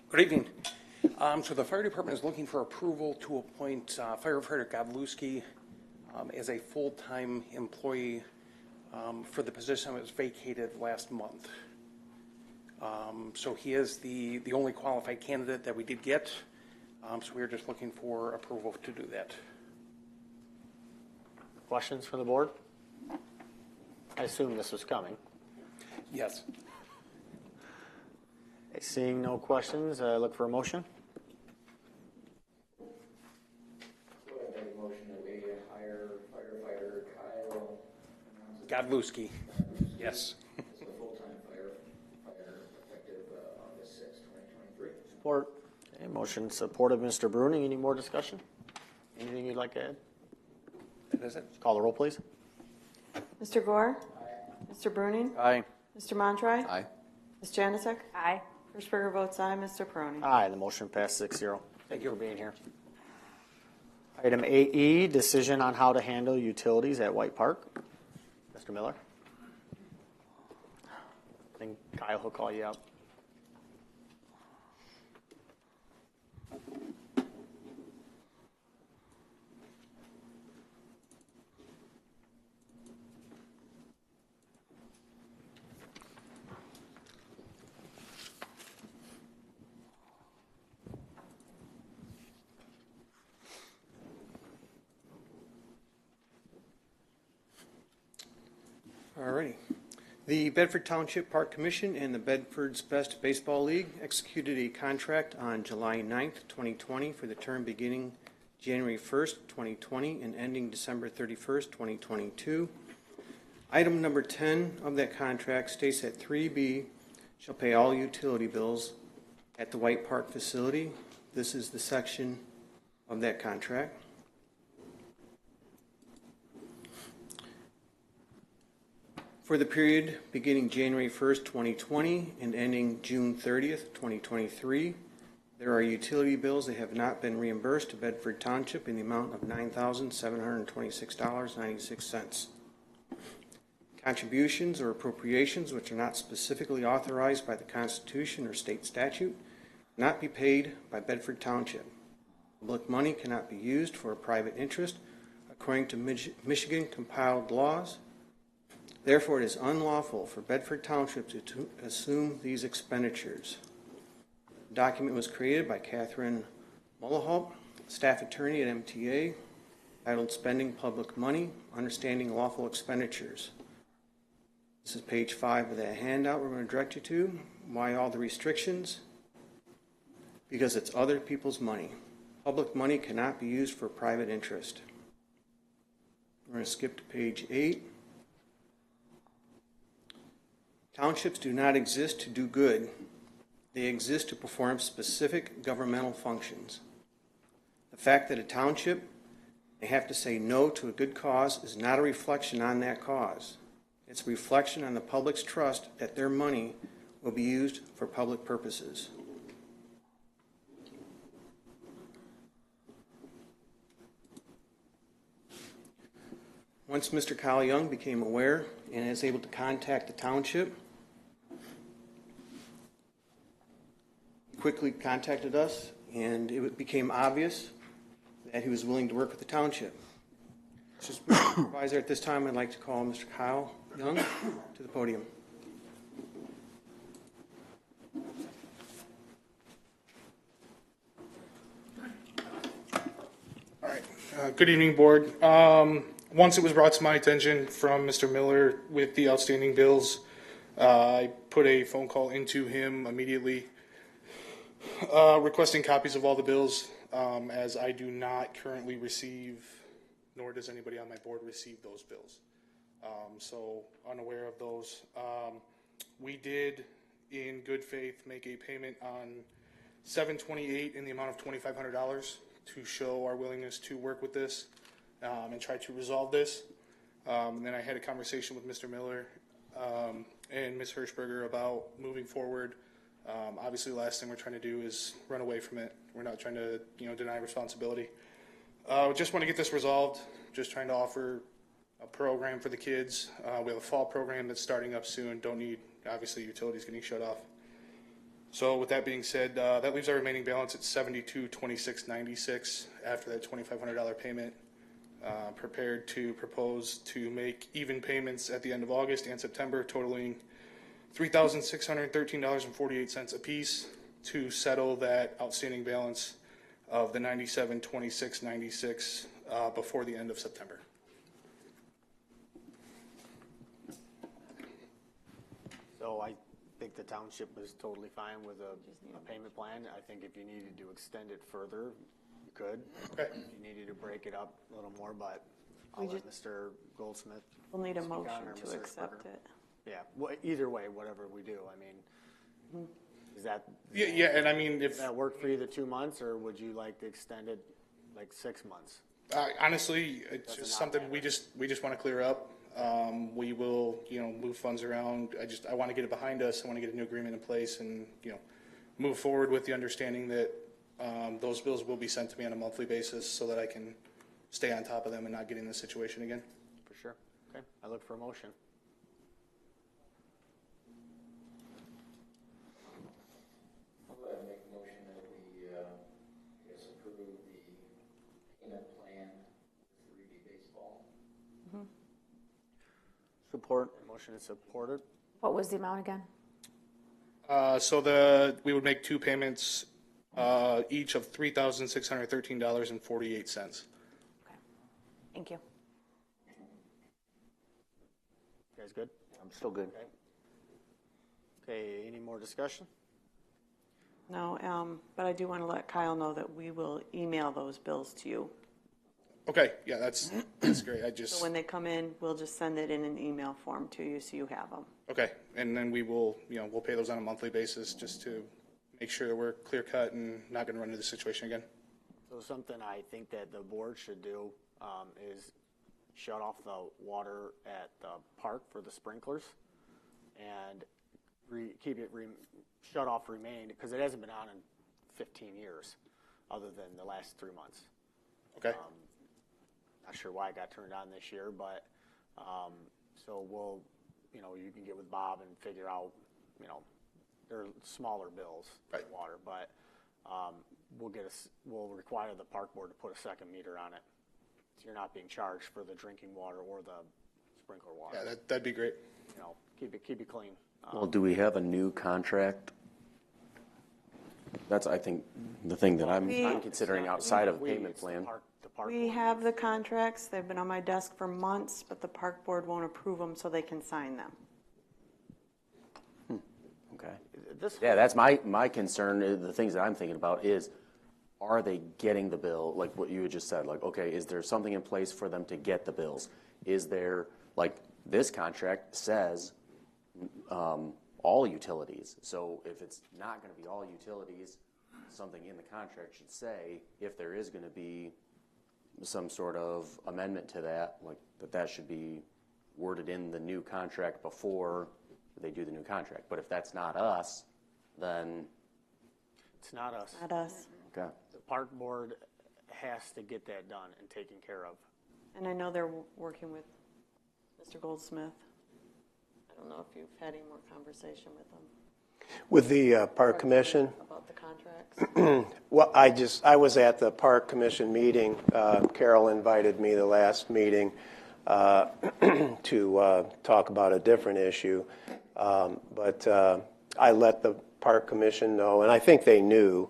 Good evening. So the fire department is looking for approval to appoint firefighter Godlewski as a full-time employee for the position that was vacated last month. So he is the only qualified candidate that we did get. So we are just looking for approval to do that. Questions from the board? I assume this was coming. Yes. Okay, seeing no questions, I look for a motion. Go ahead and make a motion that we hire firefighter Kyle Godlewski. Yes. as a full-time firefighter effective August 6, 2023. Support. Okay, motion supported by Mr. Bruning. Any more discussion? Anything you'd like to add? That is it. Call the roll, please. Mr. Gore? Aye. Mr. Bruning? Aye. Mr. Montroy? Aye. Ms. Janusik? Aye. Hirschberger votes aye. Mr. Peroni? Aye, the motion passed 6-0. Thank you for being here. Item 8E, decision on how to handle utilities at White Park. Mr. Miller? I think Kyle will call you up. Alrighty. The Bedford Township Park Commission and the Bedford's Best Baseball League executed a contract on July 9th, 2020 for the term beginning January 1st, 2020 and ending December 31st, 2022. Item number 10 of that contract states that 3B shall pay all utility bills at the White Park facility. This is the section of that contract. For the period beginning January 1st, 2020 and ending June 30th, 2023, there are utility bills that have not been reimbursed to Bedford Township in the amount of $9,726.96. Contributions or appropriations which are not specifically authorized by the Constitution or state statute cannot be paid by Bedford Township. Public money cannot be used for a private interest according to Michigan compiled laws. Therefore, it is unlawful for Bedford Township to assume these expenditures. The document was created by Catherine Mullahop, staff attorney at MTA, titled Spending Public Money, Understanding Lawful Expenditures. This is page 5 of that handout we're going to direct you to. Why all the restrictions? Because it's other people's money. Public money cannot be used for private interest. We're going to skip to page 8. Townships do not exist to do good. They exist to perform specific governmental functions. The fact that a township may have to say no to a good cause is not a reflection on that cause. It's a reflection on the public's trust that their money will be used for public purposes. Once Mr. Kyle Young became aware and is able to contact the township, quickly contacted us, and it became obvious that he was willing to work with the township. Supervisor, at this time, I'd like to call Mr. Kyle Young to the podium. All right. Good evening, Board. Once it was brought to my attention from Mr. Miller with the outstanding bills, I put a phone call into him immediately requesting copies of all the bills, as I do not currently receive, nor does anybody on my board receive those bills. So unaware of those. We did, in good faith, make a payment on 7/28 in the amount of $2,500 to show our willingness to work with this and try to resolve this. And then I had a conversation with Mr. Miller and Ms. Hirschberger about moving forward. Obviously, the last thing we're trying to do is run away from it. We're not trying to, deny responsibility. Just want to get this resolved. Just trying to offer a program for the kids. We have a fall program that's starting up soon. Don't need, obviously, utilities getting shut off. So with that being said, that leaves our remaining balance at $72,2696 after that $2,500 payment. Prepared to propose to make even payments at the end of August and September, totaling $3,613.48 apiece to settle that outstanding balance of the $97,2696 before the end of September. So I think the township was totally fine with a payment plan. I think if you needed to extend it further, you could. Okay. If you needed to break it up a little more, but I'll let Mr. Goldsmith. We'll need a speak on, motion or to Mr. accept Hirschberger. it. Yeah, well, either way, whatever we do, I mean, is that? Yeah, and I mean, Does that work for you, the 2 months, or would you like to extend it like 6 months? Honestly, it's just something we just want to clear up. We will, move funds around. I want to get it behind us. I want to get a new agreement in place and, move forward with the understanding that those bills will be sent to me on a monthly basis so that I can stay on top of them and not get in this situation again. For sure. Okay, I look for a motion. I'll go ahead and make a motion that we, approve the payment plan for 3D baseball. Support. Motion is supported. What was the amount again? So we would make two payments, each of $3,613.48. Okay. Thank you. You guys good? I'm still good. Okay, any more discussion? No, but I do want to let Kyle know that we will email those bills to you. Okay, yeah, that's great. So when they come in, we'll just send it in an email form to you so you have them. Okay, and then we will, we'll pay those on a monthly basis just to make sure that we're clear cut and not going to run into this situation again. So something I think that the board should do is shut off the water at the park for the sprinklers and keep it shut off remain, because it hasn't been on in 15 years other than the last 3 months. Okay. Not sure why it got turned on this year, but so we'll, you can get with Bob and figure out, they're smaller bills for water, but we'll require the park board to put a second meter on it. So you're not being charged for the drinking water or the sprinkler water. Yeah, that'd be great. Keep it clean. Well, do we have a new contract? That's, I think, the thing that I'm considering outside of payment plan. We have the contracts. They've been on my desk for months, but the park board won't approve them so they can sign them. Okay. Yeah, that's my concern. The things that I'm thinking about is, are they getting the bill? Like what you had just said, like, okay, is there something in place for them to get the bills? Is there, like, this contract says all utilities. So if it's not going to be all utilities, something in the contract should say if there is going to be some sort of amendment to that, like that should be worded in the new contract before they do the new contract. But if that's not us, then It's not us. Not us. okay. The park board has to get that done and taken care of. And I know they're working with Mr. Goldsmith. I don't know if you've had any more conversation with them. With the Park Commission, About the contract. Well, I was at the Park Commission meeting. Carol invited me the last meeting to talk about a different issue. But I let the Park Commission know, and I think they knew,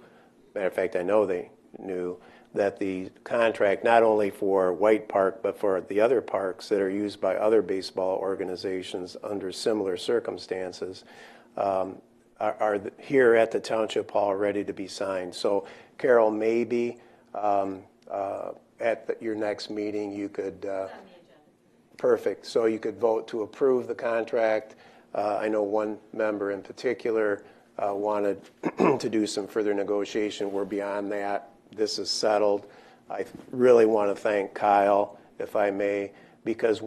matter of fact, I know they knew, that the contract, not only for White Park, but for the other parks that are used by other baseball organizations under similar circumstances, are here at the Township Hall ready to be signed. So, Carol, maybe at your next meeting you could... Perfect. So you could vote to approve the contract. I know one member in particular wanted to do some further negotiation. We're beyond that. This is settled. I really want to thank Kyle, if I may, because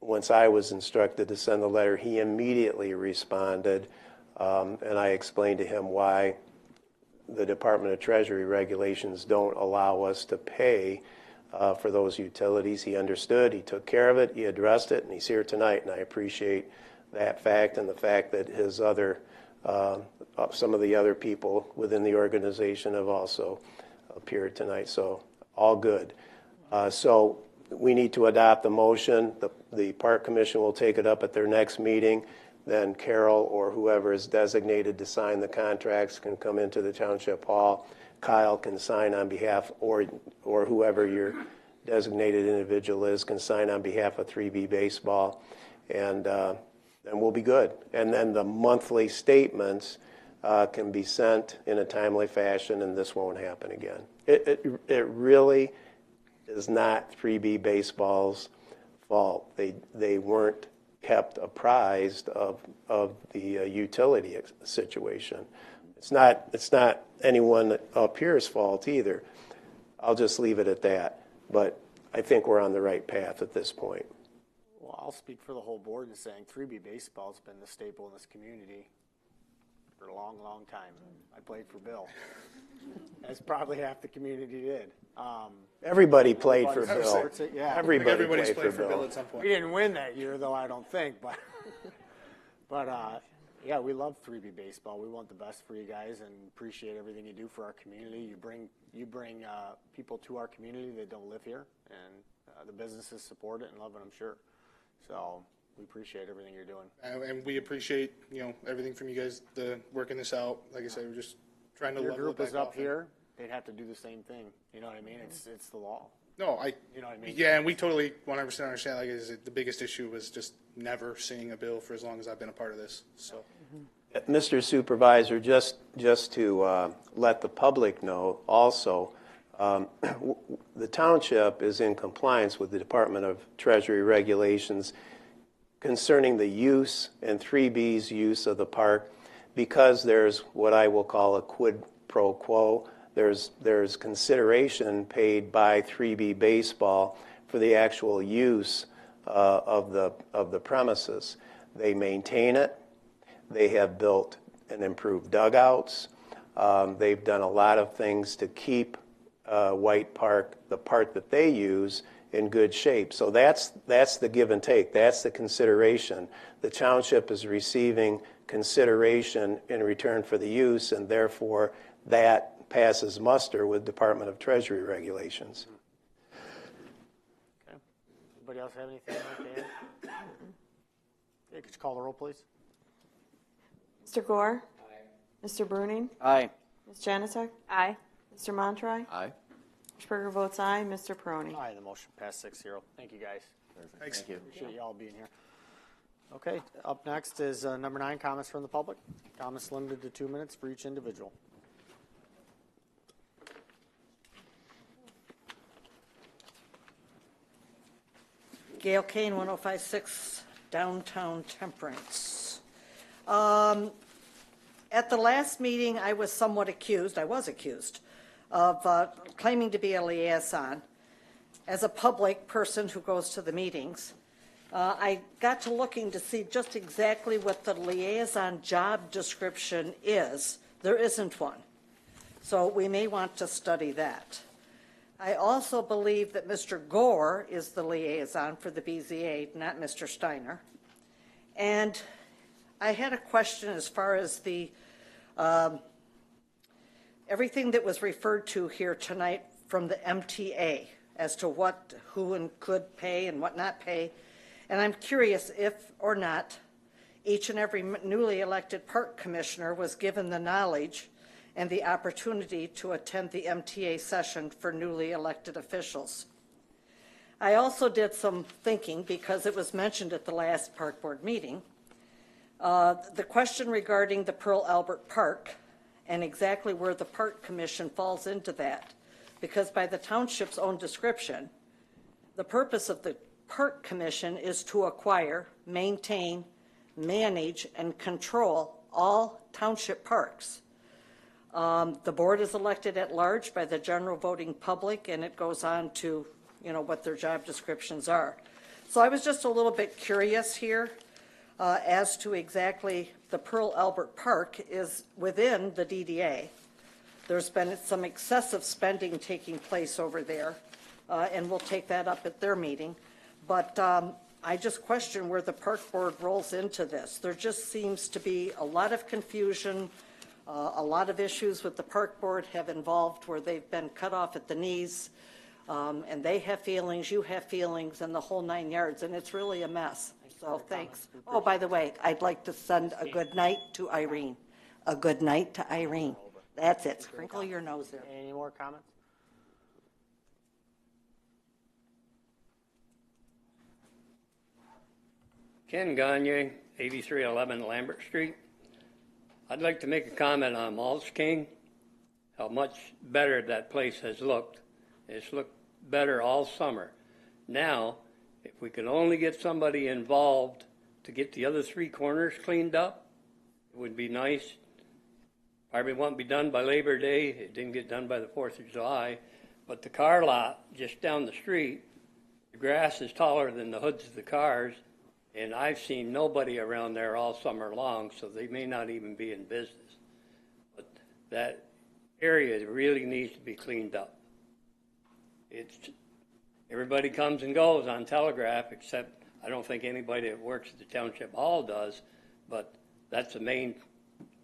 once I was instructed to send the letter, he immediately responded, and I explained to him why the Department of Treasury regulations don't allow us to pay for those utilities. He understood, he took care of it, he addressed it, and he's here tonight, and I appreciate that fact and the fact that his other, some of the other people within the organization have also appeared tonight, so all good. So we need to adopt the motion. The Park Commission will take it up at their next meeting. Then Carol or whoever is designated to sign the contracts can come into the Township Hall. Kyle can sign on behalf, or whoever your designated individual is can sign on behalf of 3B Baseball, and we'll be good. And then the monthly statements can be sent in a timely fashion, and this won't happen again. It really is not 3B Baseball's fault. They weren't kept apprised of the utility situation. It's not anyone up here's fault either. I'll just leave it at that. But I think we're on the right path at this point. Well, I'll speak for the whole board in saying 3B baseball's been the staple in this community for a long, long time. I played for Bill, as probably half the community did. Everybody played for Bill. Yeah, Everybody's played for Bill at some point. We didn't win that year, though, I don't think. But yeah, we love 3B baseball. We want the best for you guys and appreciate everything you do for our community. You bring people to our community that don't live here, and the businesses support it and love it, I'm sure. So we appreciate everything you're doing. And we appreciate, everything from you guys, working this out. Like I said, we're just trying to Your level group it back is up off. here. They'd have to do the same thing. You know what I mean? It's the law. No, You know what I mean? Yeah, and we totally 100% understand. Like I said, the biggest issue was just never seeing a bill for as long as I've been a part of this. So, Mr. Supervisor, just to let the public know also, the township is in compliance with the Department of Treasury regulations concerning the use and 3B's use of the park, because there's what I will call a quid pro quo. There's consideration paid by 3B Baseball for the actual use of the premises. They maintain it. They have built and improved dugouts. They've done a lot of things to keep White Park, the part that they use, in good shape. So that's the give and take. That's the consideration. The township is receiving consideration in return for the use, and therefore that passes muster with Department of Treasury regulations. Okay. Anybody else have anything like that? Okay, could you call the roll, please? Mr. Gore? Aye. Mr. Bruning? Aye. Ms. Janusik? Aye. Mr. Montroy? Aye. Mr. Berger votes aye. Mr. Peroni? Aye, the motion passed 6-0. Thank you, guys. thanks. Thank you. Appreciate you all being here. Okay, up next is number 9, comments from the public. Comments limited to 2 minutes for each individual. Gail Kane, 105.6 Downtown Temperance. At the last meeting, I was accused of claiming to be a liaison. As a public person who goes to the meetings, I got to looking to see just exactly what the liaison job description is. There isn't one. So we may want to study that. I also believe that Mr. Gore is the liaison for the BZA, not Mr. Steiner. And I had a question as far as the everything that was referred to here tonight from the MTA as to what, who and could pay and what not pay. And I'm curious if or not each and every newly elected park commissioner was given the knowledge and the opportunity to attend the MTA session for newly elected officials. I also did some thinking because it was mentioned at the last park board meeting. The question regarding the Pearl Albert Park and exactly where the park commission falls into that. Because by the township's own description, the purpose of the park commission is to acquire, maintain, manage, and control all township parks. The board is elected at large by the general voting public, and it goes on to, what their job descriptions are. So I was just a little bit curious here as to exactly the Pearl Albert Park is within the DDA. There's been some excessive spending taking place over there, and we'll take that up at their meeting. But I just question where the park board rolls into this. There just seems to be a lot of confusion. A lot of issues with the park board have involved where they've been cut off at the knees, and they have feelings, you have feelings, and the whole 9 yards, and it's really a mess. So thanks. Oh, by the way, I'd like to send a good night to Irene. A good night to Irene. That's it. Sprinkle your nose there. Any more comments? Ken Gagne, 8311 Lambert Street. I'd like to make a comment on Mulch King, how much better that place has looked. It's looked better all summer. Now, if we could only get somebody involved to get the other three corners cleaned up, it would be nice. Probably won't be done by Labor Day. It didn't get done by the 4th of July. But the car lot just down the street, the grass is taller than the hoods of the cars, and I've seen nobody around there all summer long, so they may not even be in business. But that area really needs to be cleaned up. Everybody comes and goes on Telegraph, except I don't think anybody that works at the Township Hall does, but that's the main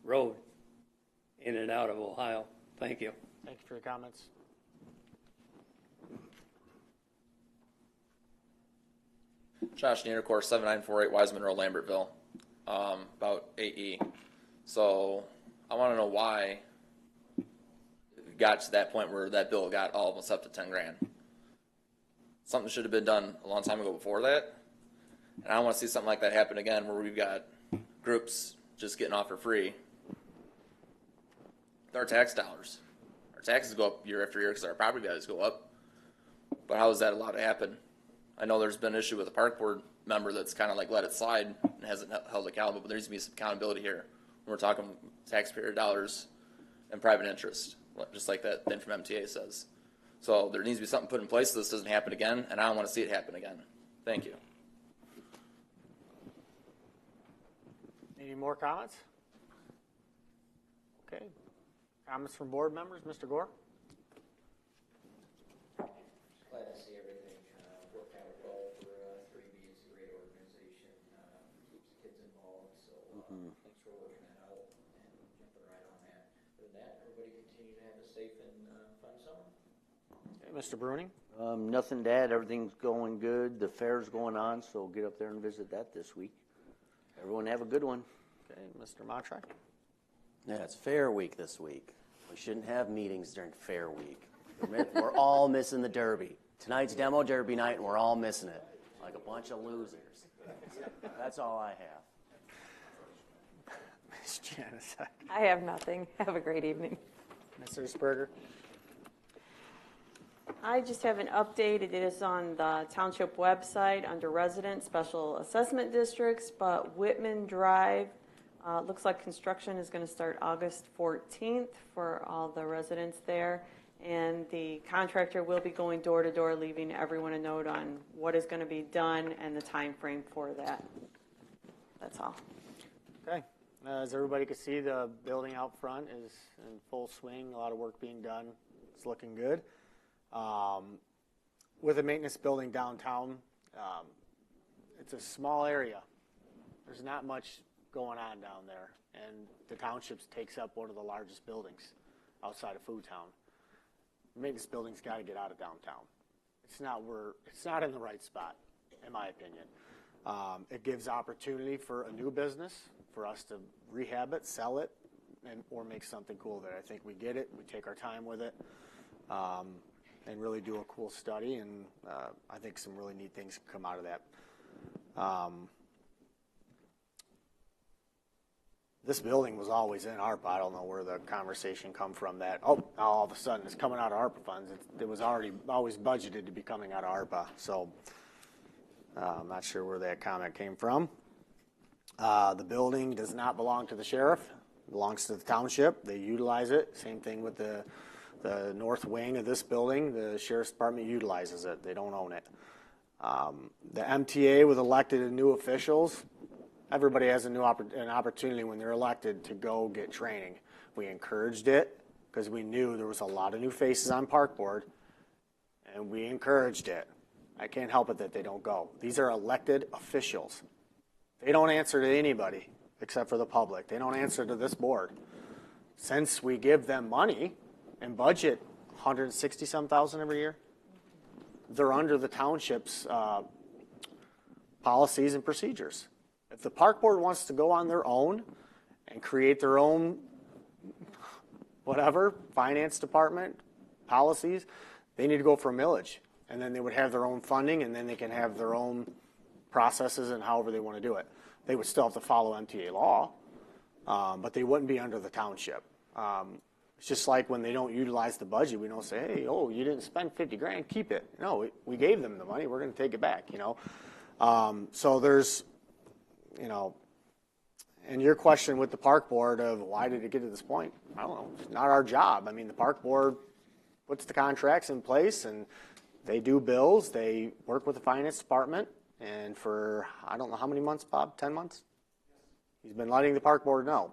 road in and out of Ohio. Thank you. Thank you for your comments. Josh Niederkor, 7948 Wiseman Road, Lambertville, about AE. So I want to know why it got to that point where that bill got almost up to 10 grand. Something should have been done a long time ago before that. And I don't want to see something like that happen again where we've got groups just getting off for free. Our tax dollars. Our taxes go up year after year because our property values go up. But how is that allowed to happen? I know there's been an issue with a park board member that's kind of like let it slide and hasn't held accountable, but there needs to be some accountability here. When we're talking taxpayer dollars and private interest, just like that thing from MTA says. So there needs to be something put in place so this doesn't happen again, and I don't want to see it happen again. Thank you. Any more comments? Okay. Comments from board members? Mr. Gore? Glad to see everything worked out well for 3B. It's a great organization. Keeps the kids involved. So thanks for working that out and jumping right on that. With that, everybody continue to have a safe and fun summer. Okay, Mr. Bruning? Nothing to add. Everything's going good. The fair's going on, so get up there and visit that this week. Everyone have a good one. Okay, Mr. Montreich? Yeah, it's Fair Week this week. We shouldn't have meetings during Fair Week. We're all missing the Derby. Tonight's demo Derby night, and we're all missing it like a bunch of losers. That's all I have. Ms. Janice? I have nothing. Have a great evening. Mr. Sperger? I just have an update. It is on the township website under resident special assessment districts, but Whitman Drive, looks like construction is going to start August 14th for all the residents there. And the contractor will be going door to door, leaving everyone a note on what is going to be done and the time frame for that. That's all. Okay. As everybody can see, the building out front is in full swing. A lot of work being done. It's looking good. With a maintenance building downtown, it's a small area. There's not much going on down there, and the township takes up one of the largest buildings outside of Food Town. Maintenance building's got to get out of downtown. It's not in the right spot, in my opinion. It gives opportunity for a new business, for us to rehab it, sell it, or make something cool that I think we get it, we take our time with it, and really do a cool study, and I think some really neat things come out of that. This building was always in ARPA. I don't know where the conversation come from that, all of a sudden it's coming out of ARPA funds. It was always budgeted to be coming out of ARPA, so I'm not sure where that comment came from. The building does not belong to the sheriff. It belongs to the township. They utilize it. Same thing with the north wing of this building. The sheriff's department utilizes it. They don't own it. The MTA with elected and new officials, everybody has an opportunity when they're elected to go get training. We encouraged it because we knew there was a lot of new faces on park board, and we encouraged it. I can't help it that they don't go. These are elected officials. They don't answer to anybody except for the public. They don't answer to this board. Since we give them money and budget $160,000 every year, they're under the township's policies and procedures. If the park board wants to go on their own and create their own whatever, finance department policies, they need to go for a millage. And then they would have their own funding, and then they can have their own processes and however they want to do it. They would still have to follow MTA law, but they wouldn't be under the township. It's just like when they don't utilize the budget, we don't say, hey, you didn't spend 50 grand, keep it. No, we gave them the money, we're going to take it back, So there's, and your question with the park board of why did it get to this point? I don't know, it's not our job. I mean, the park board puts the contracts in place, and they do bills, they work with the finance department, and for, I don't know how many months, Bob, 10 months? He's been letting the park board know,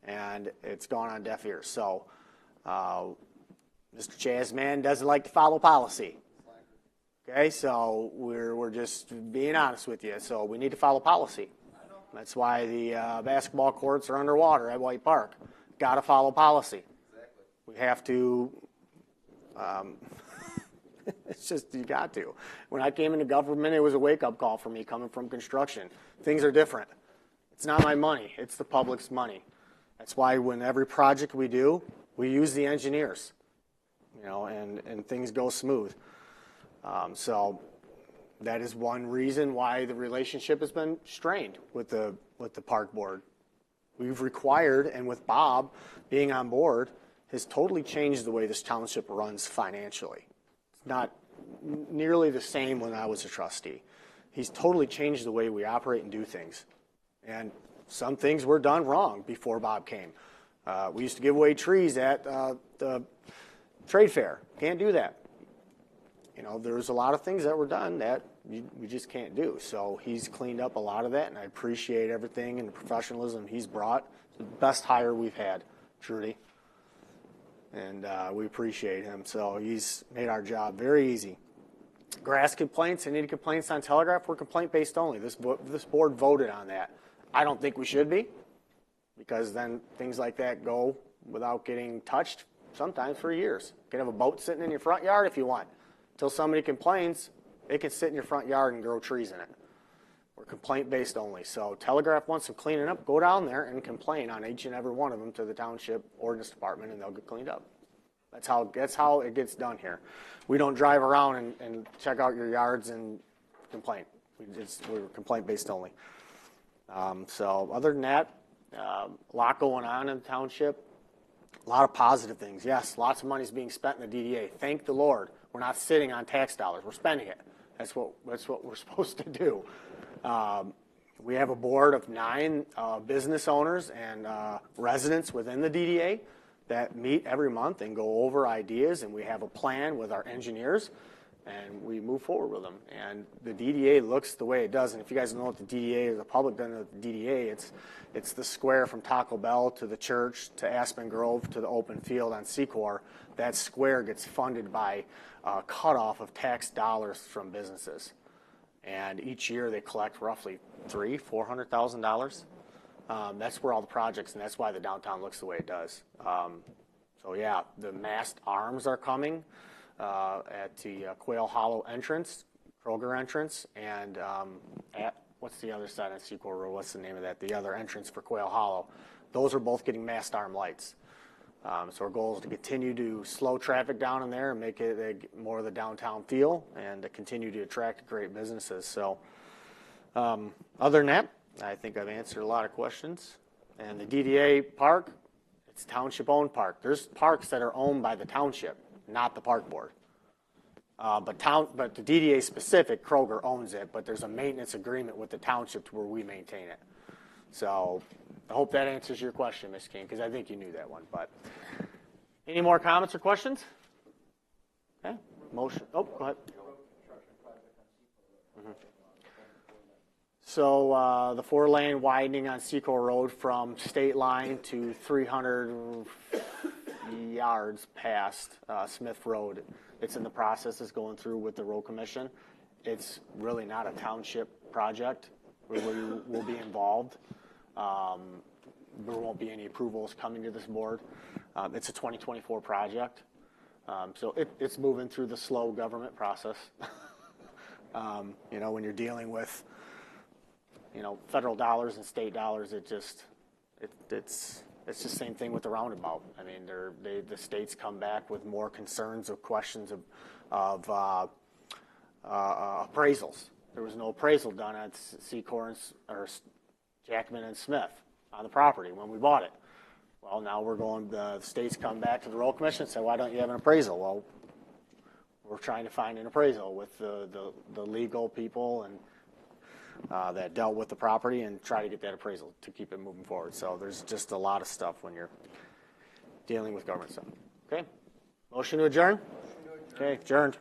and it's gone on deaf ears. So Mr. Chasman doesn't like to follow policy. Okay, so we're just being honest with you. So we need to follow policy. That's why the basketball courts are underwater at White Park. Got to follow policy. Exactly. We have to. It's just, you got to. When I came into government, it was a wake-up call for me coming from construction. Things are different. It's not my money. It's the public's money. That's why when every project we do, we use the engineers, and things go smooth. So that is one reason why the relationship has been strained with the park board. We've required, and with Bob being on board, has totally changed the way this township runs financially. It's not nearly the same when I was a trustee. He's totally changed the way we operate and do things. And some things were done wrong before Bob came. We used to give away trees at the trade fair. Can't do that. There's a lot of things that were done that we just can't do. So he's cleaned up a lot of that, and I appreciate everything and the professionalism he's brought. It's the best hire we've had, Trudy. And we appreciate him. So he's made our job very easy. Grass complaints, any complaints on Telegraph, we're complaint-based only. This board voted on that. I don't think we should be, because then things like that go without getting touched sometimes for years. You can have a boat sitting in your front yard if you want. Until somebody complains, they can sit in your front yard and grow trees in it. We're complaint-based only. So Telegraph wants some cleaning up, go down there and complain on each and every one of them to the township ordinance department, and they'll get cleaned up. That's how it gets done here. We don't drive around and check out your yards and complain. We're complaint-based only. So other than that, a lot going on in the township. A lot of positive things. Yes, lots of money is being spent in the DDA. Thank the Lord. We're not sitting on tax dollars. We're spending it. That's what we're supposed to do. We have a board of 9 business owners and residents within the DDA that meet every month and go over ideas, and we have a plan with our engineers, and we move forward with them. And the DDA looks the way it does. And if you guys know what the DDA is, the public doesn't know what the DDA, it's the square from Taco Bell to the church to Aspen Grove to the open field on Secor. That square gets funded by a cutoff of tax dollars from businesses. And each year they collect roughly $400,000. That's where all the projects, and that's why the downtown looks the way it does. So yeah, the mast arms are coming at the Quail Hollow entrance, Kroger entrance, and at, what's the other side on Secor Road? What's the name of that? The other entrance for Quail Hollow. Those are both getting mast arm lights. So our goal is to continue to slow traffic down in there and make it more of the downtown feel and to continue to attract great businesses. So other than that, I think I've answered a lot of questions. And the DDA park, it's township-owned park. There's parks that are owned by the township, not the park board. But the DDA specific, Kroger owns it, but there's a maintenance agreement with the township to where we maintain it. So I hope that answers your question, Ms. King, because I think you knew that one. But any more comments or questions? Okay. Motion. Oh, go ahead. Mm-hmm. So the 4-lane widening on Secor Road from state line to 300 yards past Smith Road. It's in the process. It's going through with the road commission. It's really not a township project where we will be involved. There won't be any approvals coming to this board. It's a 2024 project. So it's moving through the slow government process. You know, when you're dealing with, you know, federal dollars and state dollars, it's just the same thing with the roundabout. I mean, the states come back with more concerns or questions of appraisals. There was no appraisal done at Secor or Jackman and Smith on the property when we bought it. Well, now the states come back to the road commission and say, why don't you have an appraisal? Well, we're trying to find an appraisal with the legal people and that dealt with the property and try to get that appraisal to keep it moving forward. So there's just a lot of stuff when you're dealing with government stuff. Okay. Motion to adjourn? Okay, adjourned.